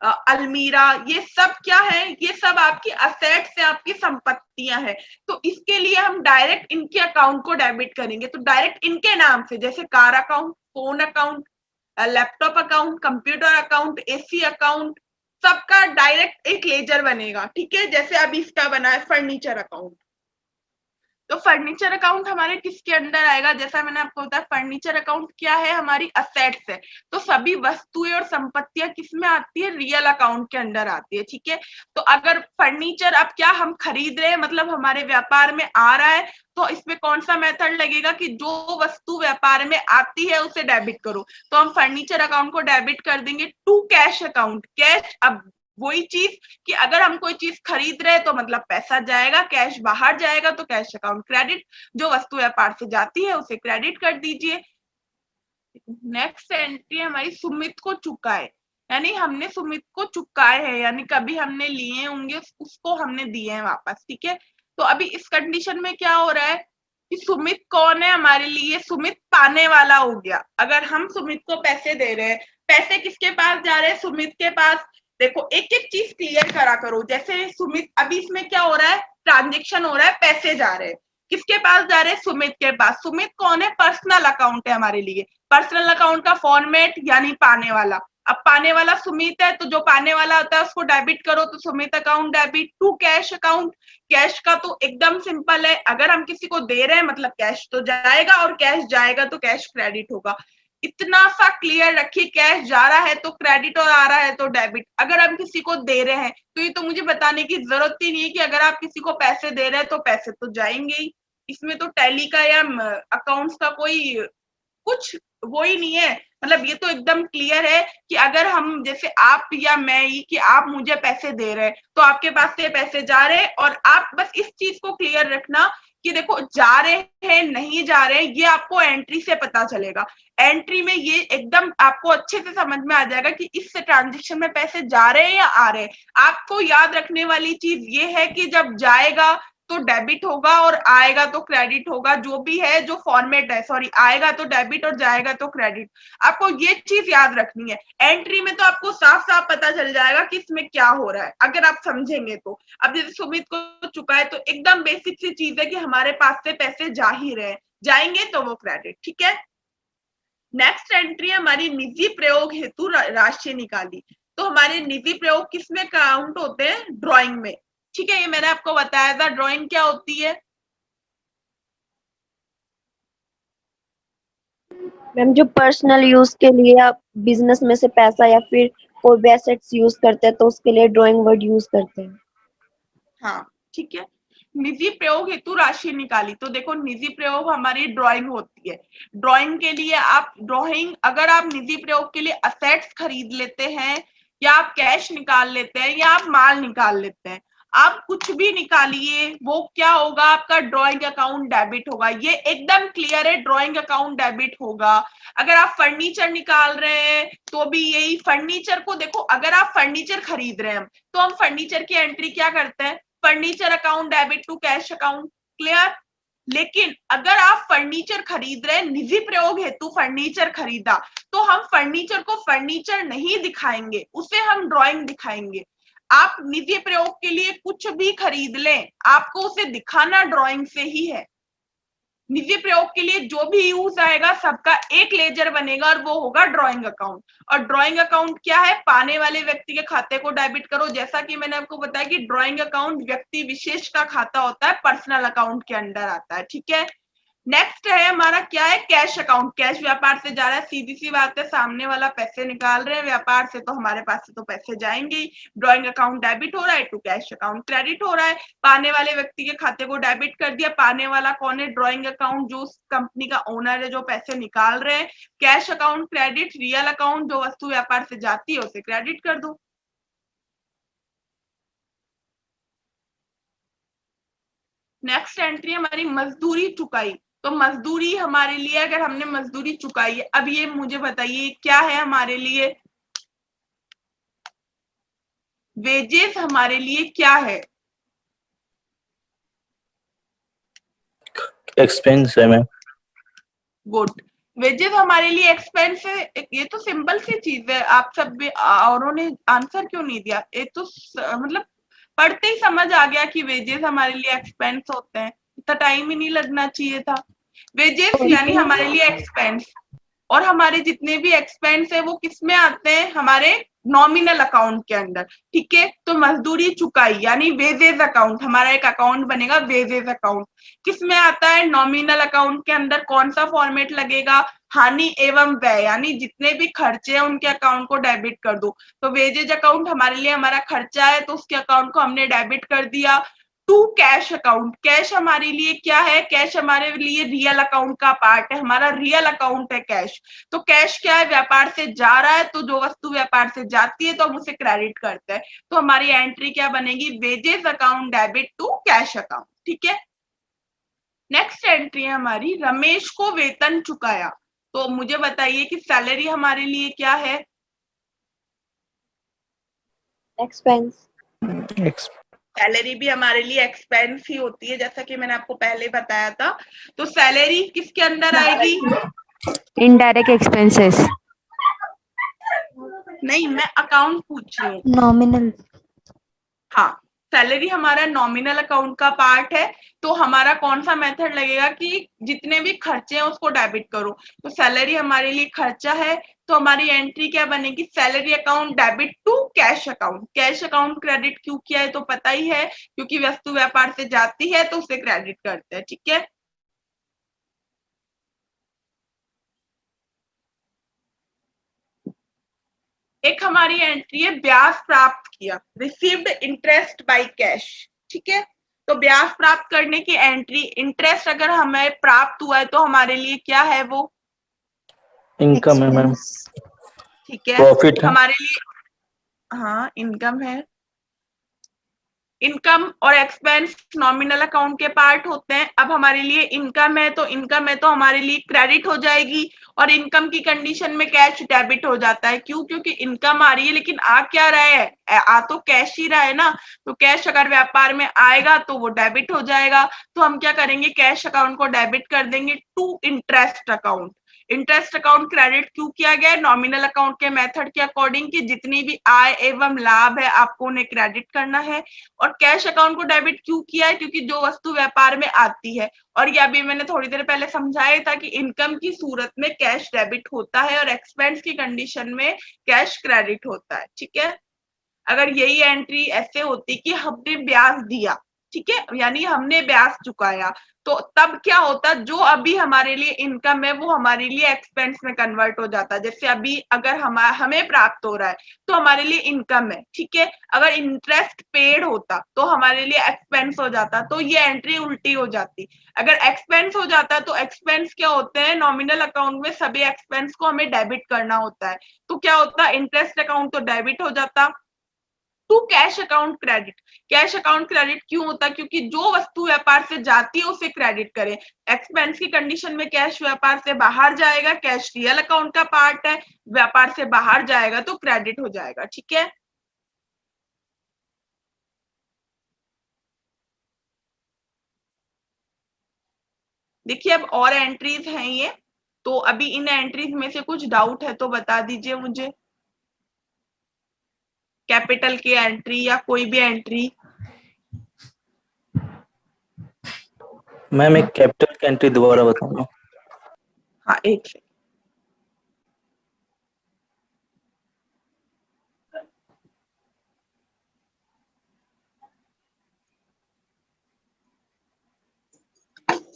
अलमीरा, ये सब क्या है, ये सब आपकी असेट्स है, आपकी संपत्तियां हैं। तो इसके लिए हम डायरेक्ट इनके अकाउंट को डेबिट करेंगे। तो डायरेक्ट इनके नाम से, जैसे car account, phone account, laptop account, computer account, AC account, सबका डायरेक्ट एक लेजर बनेगा, ठीक है। जैसे अभी इसका बना है फर्नीचर अकाउंट, तो फर्नीचर अकाउंट हमारे किसके अंडर आएगा, जैसा मैंने आपको बताया, फर्नीचर अकाउंट क्या है, हमारी असेट्स है। तो सभी वस्तुएं और संपत्तियां किस में आती है, रियल अकाउंट के अंडर आती है, ठीक है। तो अगर फर्नीचर, अब क्या हम खरीद रहे हैं, मतलब हमारे व्यापार में आ रहा है, तो इसमें कौन सा मेथड लगेगा, कि जो वस्तु व्यापार में आती है उसे डेबिट करो। तो हम फर्नीचर अकाउंट को डेबिट कर देंगे टू कैश अकाउंट, कैश। अब वही चीज कि अगर हम कोई चीज खरीद रहे हैं तो मतलब पैसा जाएगा, कैश बाहर जाएगा, तो कैश अकाउंट क्रेडिट, जो वस्तु व्यापार से जाती है उसे क्रेडिट कर दीजिए। नेक्स्ट एंट्री हमारी, सुमित को चुकाए, यानी हमने सुमित को चुकाए हैं, यानी कभी हमने लिए होंगे उसको हमने दिए हैं वापस, ठीक है। तो अभी इस कंडीशन में क्या हो रहा है कि सुमित कौन है हमारे लिए, सुमित पाने वाला हो गया। अगर हम सुमित को पैसे दे रहे हैं, पैसे किसके पास जा रहे हैं, सुमित के पास। देखो एक एक चीज क्लियर करा करो, जैसे सुमित, अभी इसमें क्या हो रहा है, ट्रांजेक्शन हो रहा है, पैसे जा रहे हैं, किसके पास जा रहे हैं? सुमित के पास। सुमित कौन है? पर्सनल अकाउंट है हमारे लिए। पर्सनल अकाउंट का फॉर्मेट यानी पाने वाला। अब पाने वाला सुमित है, तो जो पाने वाला होता है उसको डेबिट करो, तो Sumit account debit to cash account. Cash का तो एकदम सिंपल है, अगर हम किसी को दे रहे हैं मतलब कैश तो जाएगा, और कैश जाएगा तो कैश क्रेडिट होगा। इतना सा क्लियर रखिए, कैश जा रहा है तो क्रेडिट और आ रहा है तो डेबिट। अगर हम किसी को दे रहे हैं तो ये तो मुझे बताने की जरूरत ही नहीं है कि अगर आप किसी को पैसे दे रहे हैं तो पैसे तो जाएंगे ही। इसमें तो टैली का या अकाउंट्स का कोई कुछ वो ही नहीं है। मतलब ये तो एकदम क्लियर है कि अगर हम जैसे आप या मैं ही कि आप मुझे पैसे दे रहे हैं तो आपके पास से पैसे जा रहे हैं, और आप बस इस चीज को क्लियर रखना कि देखो जा रहे हैं नहीं जा रहे हैं, ये आपको एंट्री से पता चलेगा। एंट्री में ये एकदम आपको अच्छे से समझ में आ जाएगा कि इस ट्रांजेक्शन में पैसे जा रहे हैं या आ रहे हैं। आपको याद रखने वाली चीज ये है कि जब जाएगा तो डेबिट होगा और आएगा तो क्रेडिट होगा, जो भी है जो फॉर्मेट है, सॉरी, आएगा तो डेबिट और जाएगा तो क्रेडिट। आपको ये चीज याद रखनी है। एंट्री में तो आपको साफ साफ पता चल जाएगा कि इसमें क्या हो रहा है अगर आप समझेंगे तो। अब जैसे सुमित को चुका है तो एकदम बेसिक सी चीज है कि हमारे पास से पैसे जा ही रहे हैं, जाएंगे तो वो क्रेडिट। ठीक है, नेक्स्ट एंट्री हमारी निजी प्रयोग हेतु राशि निकाली। तो हमारे निजी प्रयोग किसमें काउंट होते हैं? ड्राइंग में। ठीक है, ये मैंने आपको बताया था ड्राइंग क्या होती है। मैम जो पर्सनल यूज के लिए आप बिजनेस में से पैसा या फिर कोई भी एसेट्स यूज करते हैं तो उसके लिए ड्राइंग वर्ड यूज करते हैं। हाँ ठीक है, निजी प्रयोग हेतु राशि निकाली। तो देखो निजी प्रयोग हमारी ड्राइंग होती है। ड्राइंग के लिए आप ड्राइंग, अगर आप निजी प्रयोग के लिए असेट्स खरीद लेते हैं या आप कैश निकाल लेते हैं या आप माल निकाल लेते हैं, आप कुछ भी निकालिए वो क्या होगा? आपका ड्राइंग अकाउंट डेबिट होगा। ये एकदम क्लियर है, ड्राइंग अकाउंट डेबिट होगा। अगर आप फर्नीचर निकाल रहे हैं तो भी यही। फर्नीचर को देखो, अगर आप फर्नीचर खरीद रहे हैं तो हम फर्नीचर की एंट्री क्या करते हैं? Furniture account debit to cash account. Clear? लेकिन अगर आप फर्नीचर खरीद रहे हैं, निजी प्रयोग हेतु फर्नीचर खरीदा, तो हम फर्नीचर को फर्नीचर नहीं दिखाएंगे, उसे हम ड्राइंग दिखाएंगे। आप निजी प्रयोग के लिए कुछ भी खरीद लें, आपको उसे दिखाना ड्राइंग से ही है। निजी प्रयोग के लिए जो भी यूज आएगा सबका एक लेजर बनेगा और वो होगा ड्राइंग अकाउंट। और ड्राइंग अकाउंट क्या है? पाने वाले व्यक्ति के खाते को डेबिट करो। जैसा कि मैंने आपको बताया कि ड्राइंग अकाउंट व्यक्ति विशेष का खाता होता है, पर्सनल अकाउंट के अंडर आता है। ठीक है, नेक्स्ट है हमारा क्या है? Cash account. कैश व्यापार से जा रहा है, सीधी सी बात है, सामने वाला पैसे निकाल रहे हैं व्यापार से तो हमारे पास से तो पैसे जाएंगे ही। ड्राइंग अकाउंट डेबिट हो रहा है टू कैश अकाउंट क्रेडिट हो रहा है। पाने वाले व्यक्ति के खाते को डेबिट कर दिया। पाने वाला कौन है? ड्राइंग अकाउंट, जो उस कंपनी का ओनर है जो पैसे निकाल रहे हैं। Cash account credit, real account जो वस्तु व्यापार से जाती है उसे क्रेडिट कर दो। नेक्स्ट एंट्री हमारी मजदूरी चुकाई। तो मजदूरी हमारे लिए, अगर हमने मजदूरी चुकाई है, अब ये मुझे बताइए क्या है हमारे लिए? वेजेस हमारे लिए क्या है? एक्सपेंस है मैम। गुड, वेजेस हमारे लिए एक्सपेंस है। ये तो सिंपल सी चीज है, आप सब भी औरों ने आंसर क्यों नहीं दिया? ये तो मतलब पढ़ते ही समझ आ गया कि वेजेस हमारे लिए एक्सपेंस होते हैं, इतना टाइम ही नहीं लगना चाहिए था। वेजेस यानी हमारे लिए एक्सपेंस, और हमारे जितने भी एक्सपेंस है वो किस में आते हैं? हमारे नॉमिनल अकाउंट के अंदर। ठीक है, तो मजदूरी चुकाई यानी वेजेस अकाउंट, हमारा एक अकाउंट बनेगा वेजेस अकाउंट। किस में आता है? नॉमिनल अकाउंट के अंदर। कौन सा फॉर्मेट लगेगा? हानि एवं व्यय, यानी जितने भी खर्चे हैं उनके अकाउंट को डेबिट कर दो। तो वेजेज अकाउंट हमारे लिए हमारा खर्चा है तो उसके अकाउंट को हमने डेबिट कर दिया। टू कैश अकाउंट, कैश हमारे लिए क्या है? कैश हमारे लिए रियल अकाउंट का पार्ट है, हमारा रियल अकाउंट है कैश। तो कैश क्या है? व्यापार से जा रहा है तो जो वस्तु व्यापार से जाती है तो हम उसे क्रेडिट करते हैं। तो हमारी एंट्री क्या बनेगी? Wages account debit to cash account. ठीक है, नेक्स्ट एंट्री है हमारी रमेश को वेतन चुकाया। तो मुझे बताइए कि सैलरी हमारे लिए क्या है? एक्सपेंस। सैलरी भी हमारे लिए एक्सपेंस ही होती है, जैसा कि मैंने आपको पहले बताया था। तो सैलरी किसके अंदर आएगी? Indirect expenses. नहीं, मैं अकाउंट पूछ रही हूँ। नॉमिनल। हाँ, सैलरी हमारा नॉमिनल अकाउंट का पार्ट है, तो हमारा कौन सा मेथड लगेगा कि जितने भी खर्चे हैं उसको डेबिट करो। तो सैलरी हमारे लिए खर्चा है, तो हमारी एंट्री क्या बनेगी, salary account debit to cash account. Cash account credit क्यों किया है तो पता ही है, क्योंकि वस्तु व्यापार से जाती है तो उसे क्रेडिट करते हैं। ठीक है, एक हमारी एंट्री है ब्याज प्राप्त किया, रिसीव्ड इंटरेस्ट बाय कैश। ठीक है, तो ब्याज प्राप्त करने की एंट्री, इंटरेस्ट अगर हमें प्राप्त हुआ है तो हमारे लिए क्या है वो, इनकम है मैम, ठीक है, प्रॉफिट है। हमारे लिए हाँ इनकम है। इनकम और एक्सपेंस नॉमिनल अकाउंट के पार्ट होते हैं। अब हमारे लिए इनकम है तो हमारे लिए क्रेडिट हो जाएगी, और इनकम की कंडीशन में कैश डेबिट हो जाता है। क्यों, क्योंकि इनकम आ रही है लेकिन आ क्या रहा है, आ तो कैश ही रहा है ना। तो कैश अगर व्यापार में आएगा तो वो डेबिट हो जाएगा। तो हम क्या करेंगे, कैश अकाउंट को डेबिट कर देंगे to interest account. Interest account credit क्यों किया गया है, नॉमिनल अकाउंट के मेथड के अकॉर्डिंग कि जितनी भी आय एवं लाभ है आपको उन्हें क्रेडिट करना है। और कैश अकाउंट को डेबिट क्यों किया है, क्योंकि जो वस्तु व्यापार में आती है, और ये अभी मैंने थोड़ी देर पहले समझाया था कि इनकम की सूरत में कैश डेबिट होता है और एक्सपेंस की कंडीशन में कैश क्रेडिट होता है। ठीक है, अगर यही एंट्री ऐसे होती कि हमने ब्याज दिया, ठीक है, यानी हमने ब्याज चुकाया, तो तब क्या होता, जो अभी हमारे लिए इनकम है वो हमारे लिए एक्सपेंस में कन्वर्ट हो जाता। जैसे अभी अगर हमें प्राप्त हो रहा है तो हमारे लिए इनकम है, ठीक है, अगर इंटरेस्ट पेड होता तो हमारे लिए एक्सपेंस हो जाता, तो ये एंट्री उल्टी हो जाती। अगर एक्सपेंस हो जाता तो एक्सपेंस क्या होते हैं, नॉमिनल अकाउंट में सभी एक्सपेंस को हमें डेबिट करना होता है, तो क्या होता, इंटरेस्ट अकाउंट तो डेबिट हो जाता to cash account credit. Cash account credit क्यों होता, क्योंकि जो वस्तु व्यापार से जाती है उसे क्रेडिट करें। एक्सपेंस की कंडीशन में कैश व्यापार से बाहर जाएगा, कैश रियल अकाउंट का पार्ट है, व्यापार से बाहर जाएगा तो क्रेडिट हो जाएगा। ठीक है, देखिए अब और एंट्रीज हैं ये, तो अभी इन एंट्रीज में से कुछ डाउट है तो बता दीजिए मुझे। कैपिटल की एंट्री या कोई भी एंट्री। मैम एक कैपिटल की एंट्री दोबारा बताऊंगा। हाँ एक सेकंड।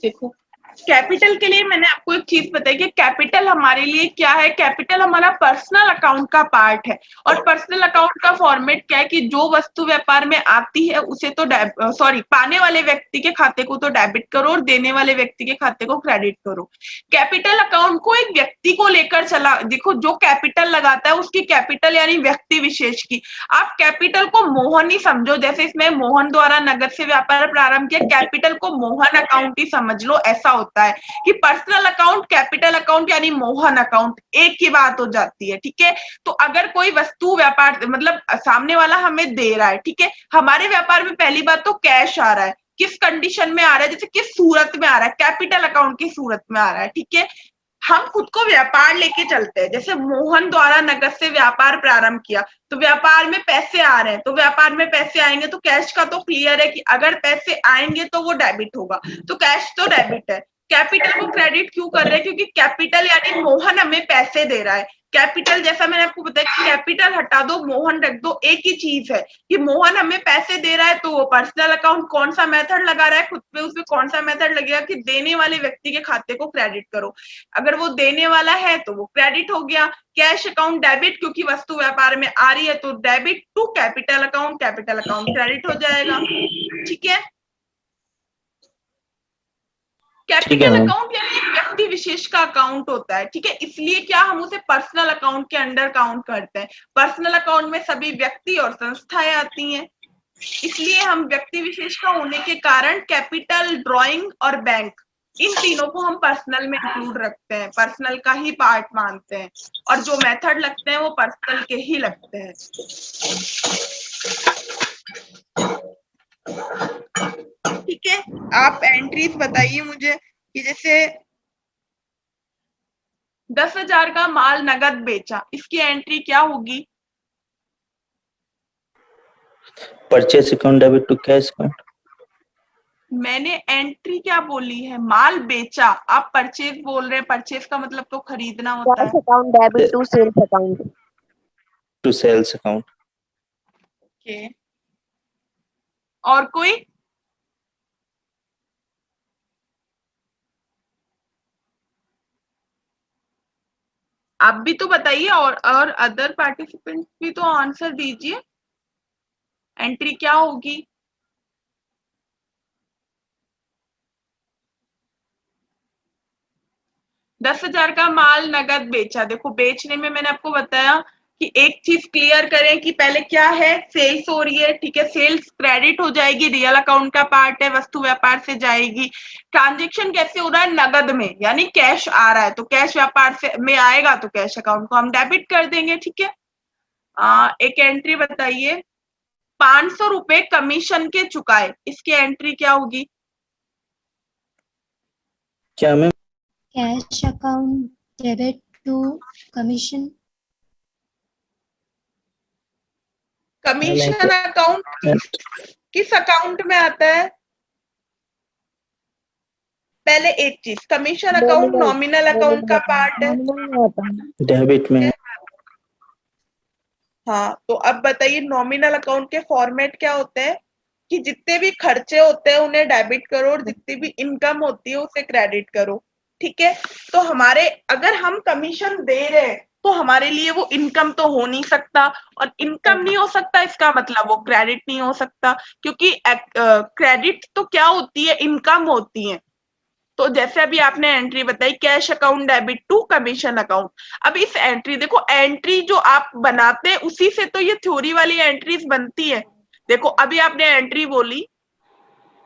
देखो, कैपिटल के लिए मैंने आपको एक चीज बताई कि कैपिटल हमारे लिए क्या है, कैपिटल हमारा पर्सनल अकाउंट का पार्ट है। और पर्सनल अकाउंट का फॉर्मेट क्या है कि जो वस्तु व्यापार में आती है उसे तो पाने वाले व्यक्ति के खाते को तो डेबिट करो और देने वाले व्यक्ति के खाते को क्रेडिट करो। कैपिटल अकाउंट को एक व्यक्ति को लेकर चला, देखो जो कैपिटल लगाता है उसकी कैपिटल यानी व्यक्ति विशेष की। आप कैपिटल को मोहन ही समझो, जैसे इसमें मोहन द्वारा नगद से व्यापार प्रारंभ किया, कैपिटल को मोहन अकाउंट ही समझ लो। ऐसा होता है कि पर्सनल अकाउंट, कैपिटल अकाउंट यानी मोहन अकाउंट एक ही बात हो जाती है। ठीक है, तो अगर कोई वस्तु व्यापार मतलब सामने वाला हमें दे रहा है, ठीक है, हमारे व्यापार में पहली बात तो कैश आ रहा है, किस कंडीशन में आ रहा है, जैसे किस सूरत में आ रहा है, कैपिटल अकाउंट की सूरत में आ रहा है। ठीक है, हम खुद को व्यापार लेके चलते हैं, जैसे मोहन द्वारा नगद से व्यापार प्रारंभ किया तो व्यापार में पैसे आ रहे हैं, तो व्यापार में पैसे आएंगे तो कैश का तो क्लियर है कि अगर पैसे आएंगे तो वो डेबिट होगा, तो कैश तो डेबिट है। कैपिटल को क्रेडिट क्यों कर रहे हैं, क्योंकि कैपिटल यानी मोहन हमें पैसे दे रहा है। कैपिटल जैसा मैंने आपको बताया कि कैपिटल हटा दो मोहन रख दो, एक ही चीज है कि मोहन हमें पैसे दे रहा है, तो वो पर्सनल अकाउंट कौन सा मेथड लगा रहा है खुद पे, उसमें कौन सा मेथड लगेगा कि देने वाले व्यक्ति के खाते को क्रेडिट करो। अगर वो देने वाला है तो वो क्रेडिट हो गया। कैश अकाउंट डेबिट, क्योंकि वस्तु व्यापार में आ रही है तो debit to capital account credit हो जाएगा। ठीक है, कैपिटल अकाउंट यानी एक व्यक्ति विशेष का अकाउंट होता है। ठीक है, इसलिए क्या हम उसे पर्सनल अकाउंट के अंडर काउंट करते हैं। पर्सनल अकाउंट में सभी व्यक्ति और संस्थाएं आती हैं, इसलिए हम व्यक्ति विशेष का होने के कारण कैपिटल, ड्राइंग और बैंक, इन तीनों को हम पर्सनल में इंक्लूड रखते हैं, पर्सनल का ही पार्ट मानते हैं, और जो मेथड लगते हैं वो पर्सनल के ही लगते हैं। ठीक है, आप एंट्रीज बताइए मुझे कि जैसे 10,000 का माल नगद बेचा, इसकी एंट्री क्या होगी। Purchase account debit to cash account. मैंने एंट्री क्या बोली है? माल बेचा, आप परचेज बोल रहे हैं। परचेज का मतलब तो खरीदना होता कैश है। Account debit to sales account. To sales account. Okay, और कोई? आप भी तो बताइए, और अदर पार्टिसिपेंट भी तो आंसर दीजिए। एंट्री क्या होगी? 10,000 का माल नगद बेचा। देखो बेचने में मैंने आपको बताया कि एक चीज क्लियर करें कि पहले क्या है, सेल्स हो रही है, ठीक है। सेल्स क्रेडिट हो जाएगी, रियल अकाउंट का पार्ट है, वस्तु व्यापार से जाएगी। ट्रांजेक्शन कैसे हो रहा है? नगद में, यानी कैश आ रहा है, तो कैश व्यापार से में आएगा तो कैश अकाउंट को हम डेबिट कर देंगे, ठीक है। एक एंट्री बताइए, 500 रुपए कमीशन के चुकाए, इसकी एंट्री क्या होगी? क्या ma'am? Cash account debit to commission. Commission account किस अकाउंट में आता है? पहले एक चीज, कमीशन अकाउंट नॉमिनल अकाउंट का पार्ट है, डेबिट में। हाँ। तो अब बताइए नॉमिनल अकाउंट के फॉर्मेट क्या होते हैं कि जितने भी खर्चे होते हैं उन्हें डेबिट करो और जितनी भी इनकम होती है उसे क्रेडिट करो, ठीक है। तो हमारे अगर हम कमीशन दे रहे हैं तो हमारे लिए वो इनकम तो हो नहीं सकता, और इनकम नहीं हो सकता इसका मतलब वो क्रेडिट नहीं हो सकता, क्योंकि क्रेडिट तो क्या होती है, इनकम होती है। तो जैसे अभी आपने एंट्री बताई, cash account debit to commission account. अब इस एंट्री, देखो एंट्री जो आप बनाते हैं उसी से तो ये थ्योरी वाली एंट्रीज बनती है। देखो अभी आपने एंट्री बोली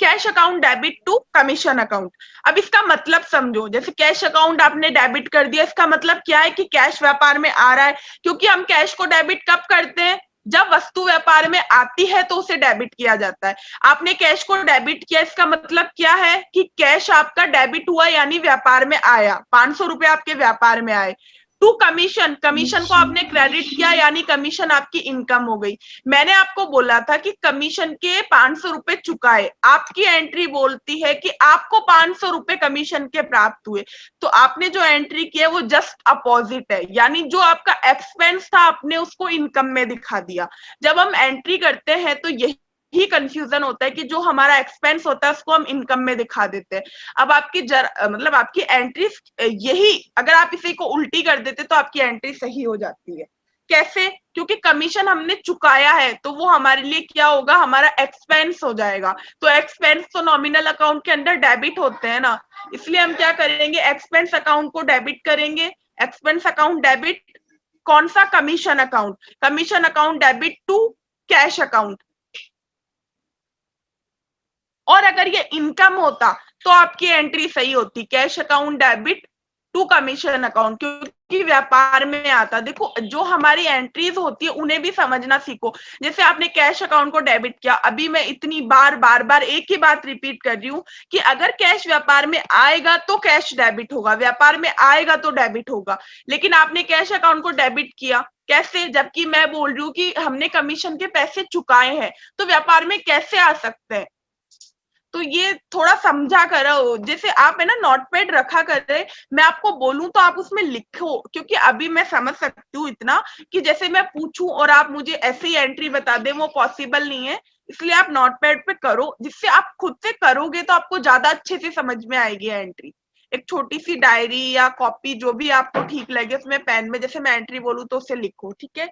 cash account debit to commission account. अब इसका मतलब समझो, जैसे कैश अकाउंट आपने डेबिट कर दिया, इसका मतलब क्या है कि कैश व्यापार में आ रहा है, क्योंकि हम कैश को डेबिट कब करते हैं? जब वस्तु व्यापार में आती है तो उसे डेबिट किया जाता है। आपने कैश को डेबिट किया, इसका मतलब क्या है कि कैश आपका डेबिट हुआ, यानी व्यापार में आया, 500 रुपए आपके व्यापार में आए। टू कमीशन, कमीशन को आपने क्रेडिट किया, यानी कमीशन आपकी इनकम हो गई। मैंने आपको बोला था कि कमीशन के 500 रुपए चुकाए, आपकी एंट्री बोलती है कि आपको 500 रुपए कमीशन के प्राप्त हुए। तो आपने जो एंट्री की है वो जस्ट अपोजिट है, यानी जो आपका एक्सपेंस था आपने उसको इनकम में दिखा दिया। जब हम एंट्री करते हैं तो यही कंफ्यूजन होता है कि जो हमारा एक्सपेंस होता है उसको हम इनकम में दिखा देते हैं। अब आपकी मतलब आपकी एंट्री यही, अगर आप इसे को उल्टी कर देते तो आपकी एंट्री सही हो जाती है। कैसे? क्योंकि कमीशन हमने चुकाया है तो वो हमारे लिए क्या होगा, हमारा एक्सपेंस हो जाएगा। तो एक्सपेंस तो नॉमिनल अकाउंट के अंदर डेबिट होते हैं ना, इसलिए हम क्या करेंगे, एक्सपेंस अकाउंट को डेबिट करेंगे। एक्सपेंस अकाउंट डेबिट कौन सा? Commission account. Commission account debit to cash account. और अगर ये इनकम होता तो आपकी एंट्री सही होती, cash account debit to commission account, क्योंकि व्यापार में आता। देखो जो हमारी एंट्रीज होती है उन्हें भी समझना सीखो। जैसे आपने कैश अकाउंट को डेबिट किया, अभी मैं इतनी बार बार एक ही बात रिपीट कर रही हूँ कि अगर कैश व्यापार में आएगा तो कैश डेबिट होगा, व्यापार में आएगा तो डेबिट होगा। लेकिन आपने कैश अकाउंट को डेबिट किया कैसे? जबकि मैं बोल रही हूँ कि हमने कमीशन के पैसे चुकाए हैं, तो व्यापार में कैसे आ सकते हैं? तो ये थोड़ा समझा करो। जैसे आप है ना नोटपैड रखा करे, मैं आपको बोलूं तो आप उसमें लिखो, क्योंकि अभी मैं समझ सकती हूँ इतना कि जैसे मैं पूछूं और आप मुझे ऐसे ही एंट्री बता दें, वो पॉसिबल नहीं है। इसलिए आप नोटपैड पे करो, जिससे आप खुद से करोगे तो आपको ज्यादा अच्छे से समझ में आएगी एंट्री। एक छोटी सी डायरी या कॉपी जो भी आपको ठीक लगे उसमें पेन में, जैसे मैं एंट्री बोलूं तो उसे लिखो, ठीक है।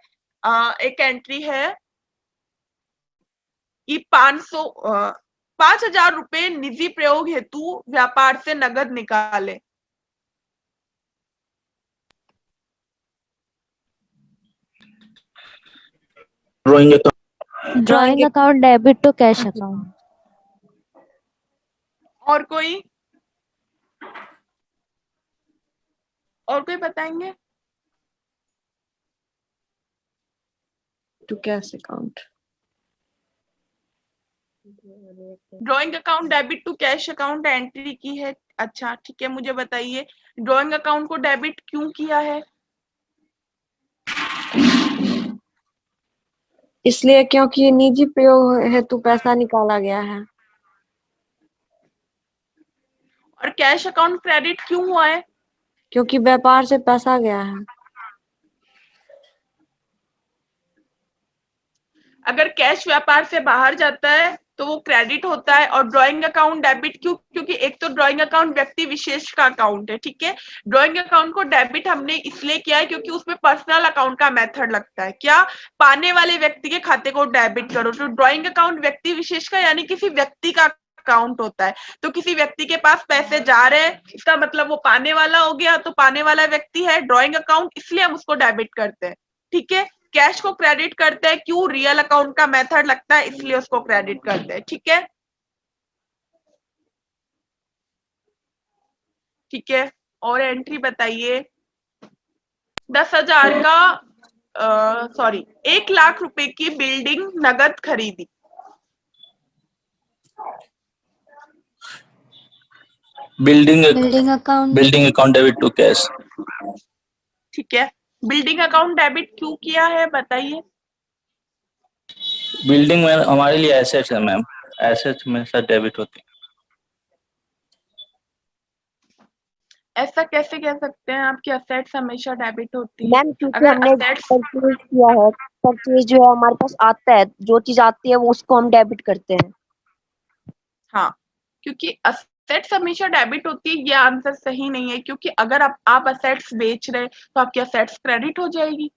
एक एंट्री है कि 5,000 रुपए निजी प्रयोग हेतु व्यापार से नगद निकाले। Drawing account debit to cash account. और कोई? और कोई बताएंगे? To cash account. Drawing account debit to cash account entry की है। अच्छा ठीक है, मुझे बताइए ड्राइंग अकाउंट को डेबिट क्यों किया है? इसलिए क्योंकि निजी प्रयोग हेतु पैसा निकाला गया है। और कैश अकाउंट क्रेडिट क्यों हुआ है? क्योंकि व्यापार से पैसा गया है। अगर कैश व्यापार से बाहर जाता है तो वो क्रेडिट होता है। और ड्राइंग अकाउंट डेबिट क्यों? क्योंकि एक तो ड्राइंग अकाउंट व्यक्ति विशेष का अकाउंट है, ठीक है। ड्राइंग अकाउंट को डेबिट हमने इसलिए किया है क्योंकि उसमें पर्सनल अकाउंट का मेथड लगता है। क्या? पाने वाले व्यक्ति के खाते को डेबिट करो। तो ड्राइंग अकाउंट व्यक्ति विशेष का यानी किसी व्यक्ति का अकाउंट होता है। तो किसी व्यक्ति के पास पैसे जा रहे हैं, इसका मतलब वो पाने वाला हो गया, तो पाने वाला व्यक्ति है ड्राइंग अकाउंट, इसलिए हम उसको डेबिट करते हैं, ठीक है। कैश को क्रेडिट करते हैं क्यों? रियल अकाउंट का मेथड लगता है इसलिए उसको क्रेडिट करते हैं, ठीक है। ठीक है, और एंट्री बताइए। 10,000 का 1 लाख रुपए की बिल्डिंग नगद खरीदी। Building building account debit to cash. ठीक है, बिल्डिंग अकाउंट डेबिट क्यों किया है बताइए। बिल्डिंग में हमारे लिए एसेट्स है मैम, एसेट्स में से डेबिट होती है। ऐसा कैसे कह सकते हैं आपकी असेट्स हमेशा डेबिट होती है? मैम क्योंकि अगर हमने असेट्स परचेज किया है, परचेज जो है हमारे पास आता है, जो चीज आती है वो उसको हम डेबिट करते हैं। हाँ, क्योंकि असेट्स हमेशा डेबिट होती है, ये आंसर सही नहीं है। क्योंकि अगर आप असेट्स बेच रहे तो आपकी असेट्स क्रेडिट हो जाएगी।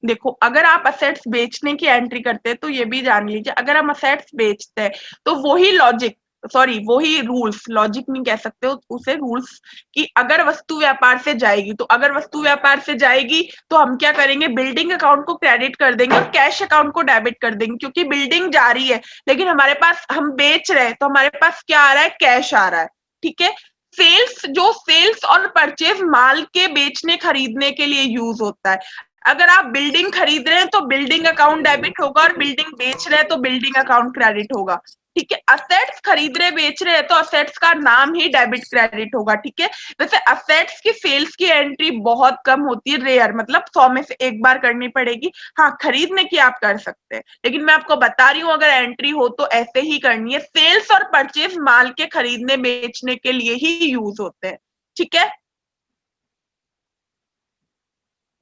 देखो, अगर आप असेट्स बेचने की एंट्री करते हैं तो ये भी जान लीजिए, अगर हम असेट्स बेचते हैं तो वही रूल्स, लॉजिक नहीं कह सकते हो उसे, रूल्स, कि अगर वस्तु व्यापार से जाएगी तो अगर वस्तु व्यापार से जाएगी तो हम क्या करेंगे, बिल्डिंग अकाउंट को क्रेडिट कर देंगे और कैश अकाउंट को डेबिट कर देंगे। क्योंकि बिल्डिंग जा रही है लेकिन हमारे पास, हम बेच रहे हैं तो हमारे पास क्या आ रहा है, कैश आ रहा है, ठीक है। सेल्स और परचेज माल के बेचने खरीदने के लिए यूज होता है। अगर आप बिल्डिंग खरीद रहे हैं तो बिल्डिंग अकाउंट डेबिट होगा और बिल्डिंग बेच रहे हैं तो बिल्डिंग अकाउंट क्रेडिट होगा, ठीक है। असेट्स खरीद रहे बेच रहे हैं तो असेट्स का नाम ही डेबिट क्रेडिट होगा, ठीक है। वैसे असेट्स की सेल्स की एंट्री बहुत कम होती है, रेयर, मतलब 100 में से एक बार करनी पड़ेगी। हाँ, खरीदने की आप कर सकते हैं, लेकिन मैं आपको बता रही हूँ अगर एंट्री हो तो ऐसे ही करनी है। सेल्स और परचेज माल के खरीदने बेचने के लिए ही यूज होते हैं, ठीक है।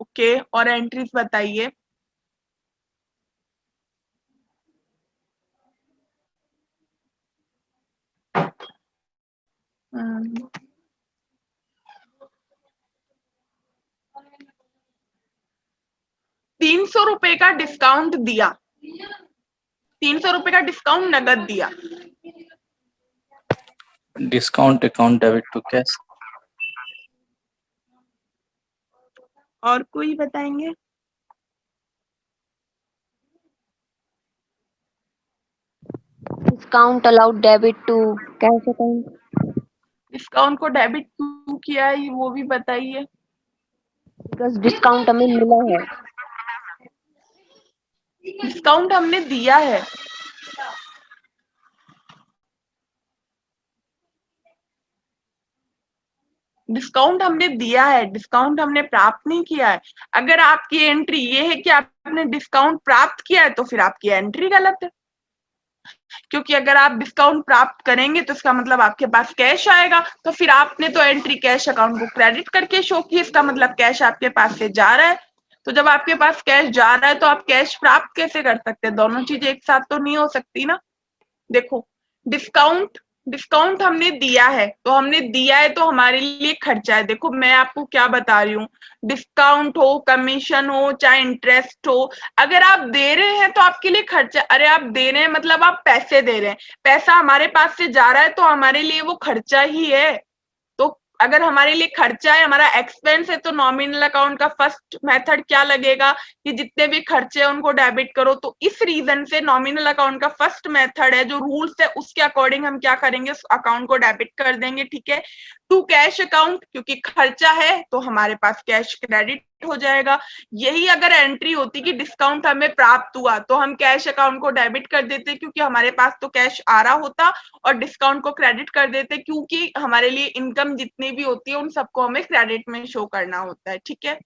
ओके, और एंट्रीज बताइए। हम्म, 300 रुपए का डिस्काउंट दिया, 300 रुपए का डिस्काउंट नगद दिया। Discount account debit to cash. और कोई बताएंगे? Discount allowed debit to cash account. Discount को डेबिट क्यों किया है वो भी बताइए। बिकॉज डिस्काउंट हमें मिला है। डिस्काउंट हमने दिया है, डिस्काउंट हमने दिया है, डिस्काउंट हमने प्राप्त नहीं किया है। अगर आपकी एंट्री ये है कि आपने डिस्काउंट प्राप्त किया है तो फिर आपकी एंट्री गलत है। क्योंकि अगर आप डिस्काउंट प्राप्त करेंगे तो इसका मतलब आपके पास कैश आएगा, तो फिर आपने तो एंट्री कैश अकाउंट को क्रेडिट करके शो की, इसका मतलब कैश आपके पास से जा रहा है। तो जब आपके पास कैश जा रहा है तो आप कैश प्राप्त कैसे कर सकते हैं? दोनों चीजें एक साथ तो नहीं हो सकती ना। देखो, डिस्काउंट डिस्काउंट हमने दिया है तो हमने दिया है तो हमारे लिए खर्चा है। देखो, मैं आपको क्या बता रही हूँ, डिस्काउंट हो, कमीशन हो, चाहे इंटरेस्ट हो, अगर आप दे रहे हैं तो आपके लिए खर्चा। अरे आप दे रहे हैं मतलब आप पैसे दे रहे हैं, पैसा हमारे पास से जा रहा है तो हमारे लिए वो खर्चा ही है। तो अगर हमारे लिए खर्चा है, हमारा एक्सपेंस है, तो नॉमिनल अकाउंट का फर्स्ट मेथड क्या लगेगा कि जितने भी खर्चे हैं उनको डेबिट करो। तो इस रीजन से नॉमिनल अकाउंट का फर्स्ट मेथड है, जो रूल्स है उसके अकॉर्डिंग हम क्या करेंगे, उस अकाउंट को डेबिट कर देंगे, ठीक है। टू कैश अकाउंट, क्योंकि खर्चा है तो हमारे पास कैश क्रेडिट हो जाएगा। यही अगर एंट्री होती कि डिस्काउंट हमें प्राप्त हुआ तो हम कैश अकाउंट को डेबिट कर देते क्योंकि हमारे पास तो कैश आ रहा होता, और डिस्काउंट को क्रेडिट कर देते क्योंकि हमारे लिए इनकम जितनी भी होती है उन सबको हमें क्रेडिट में शो करना होता है, ठीक है।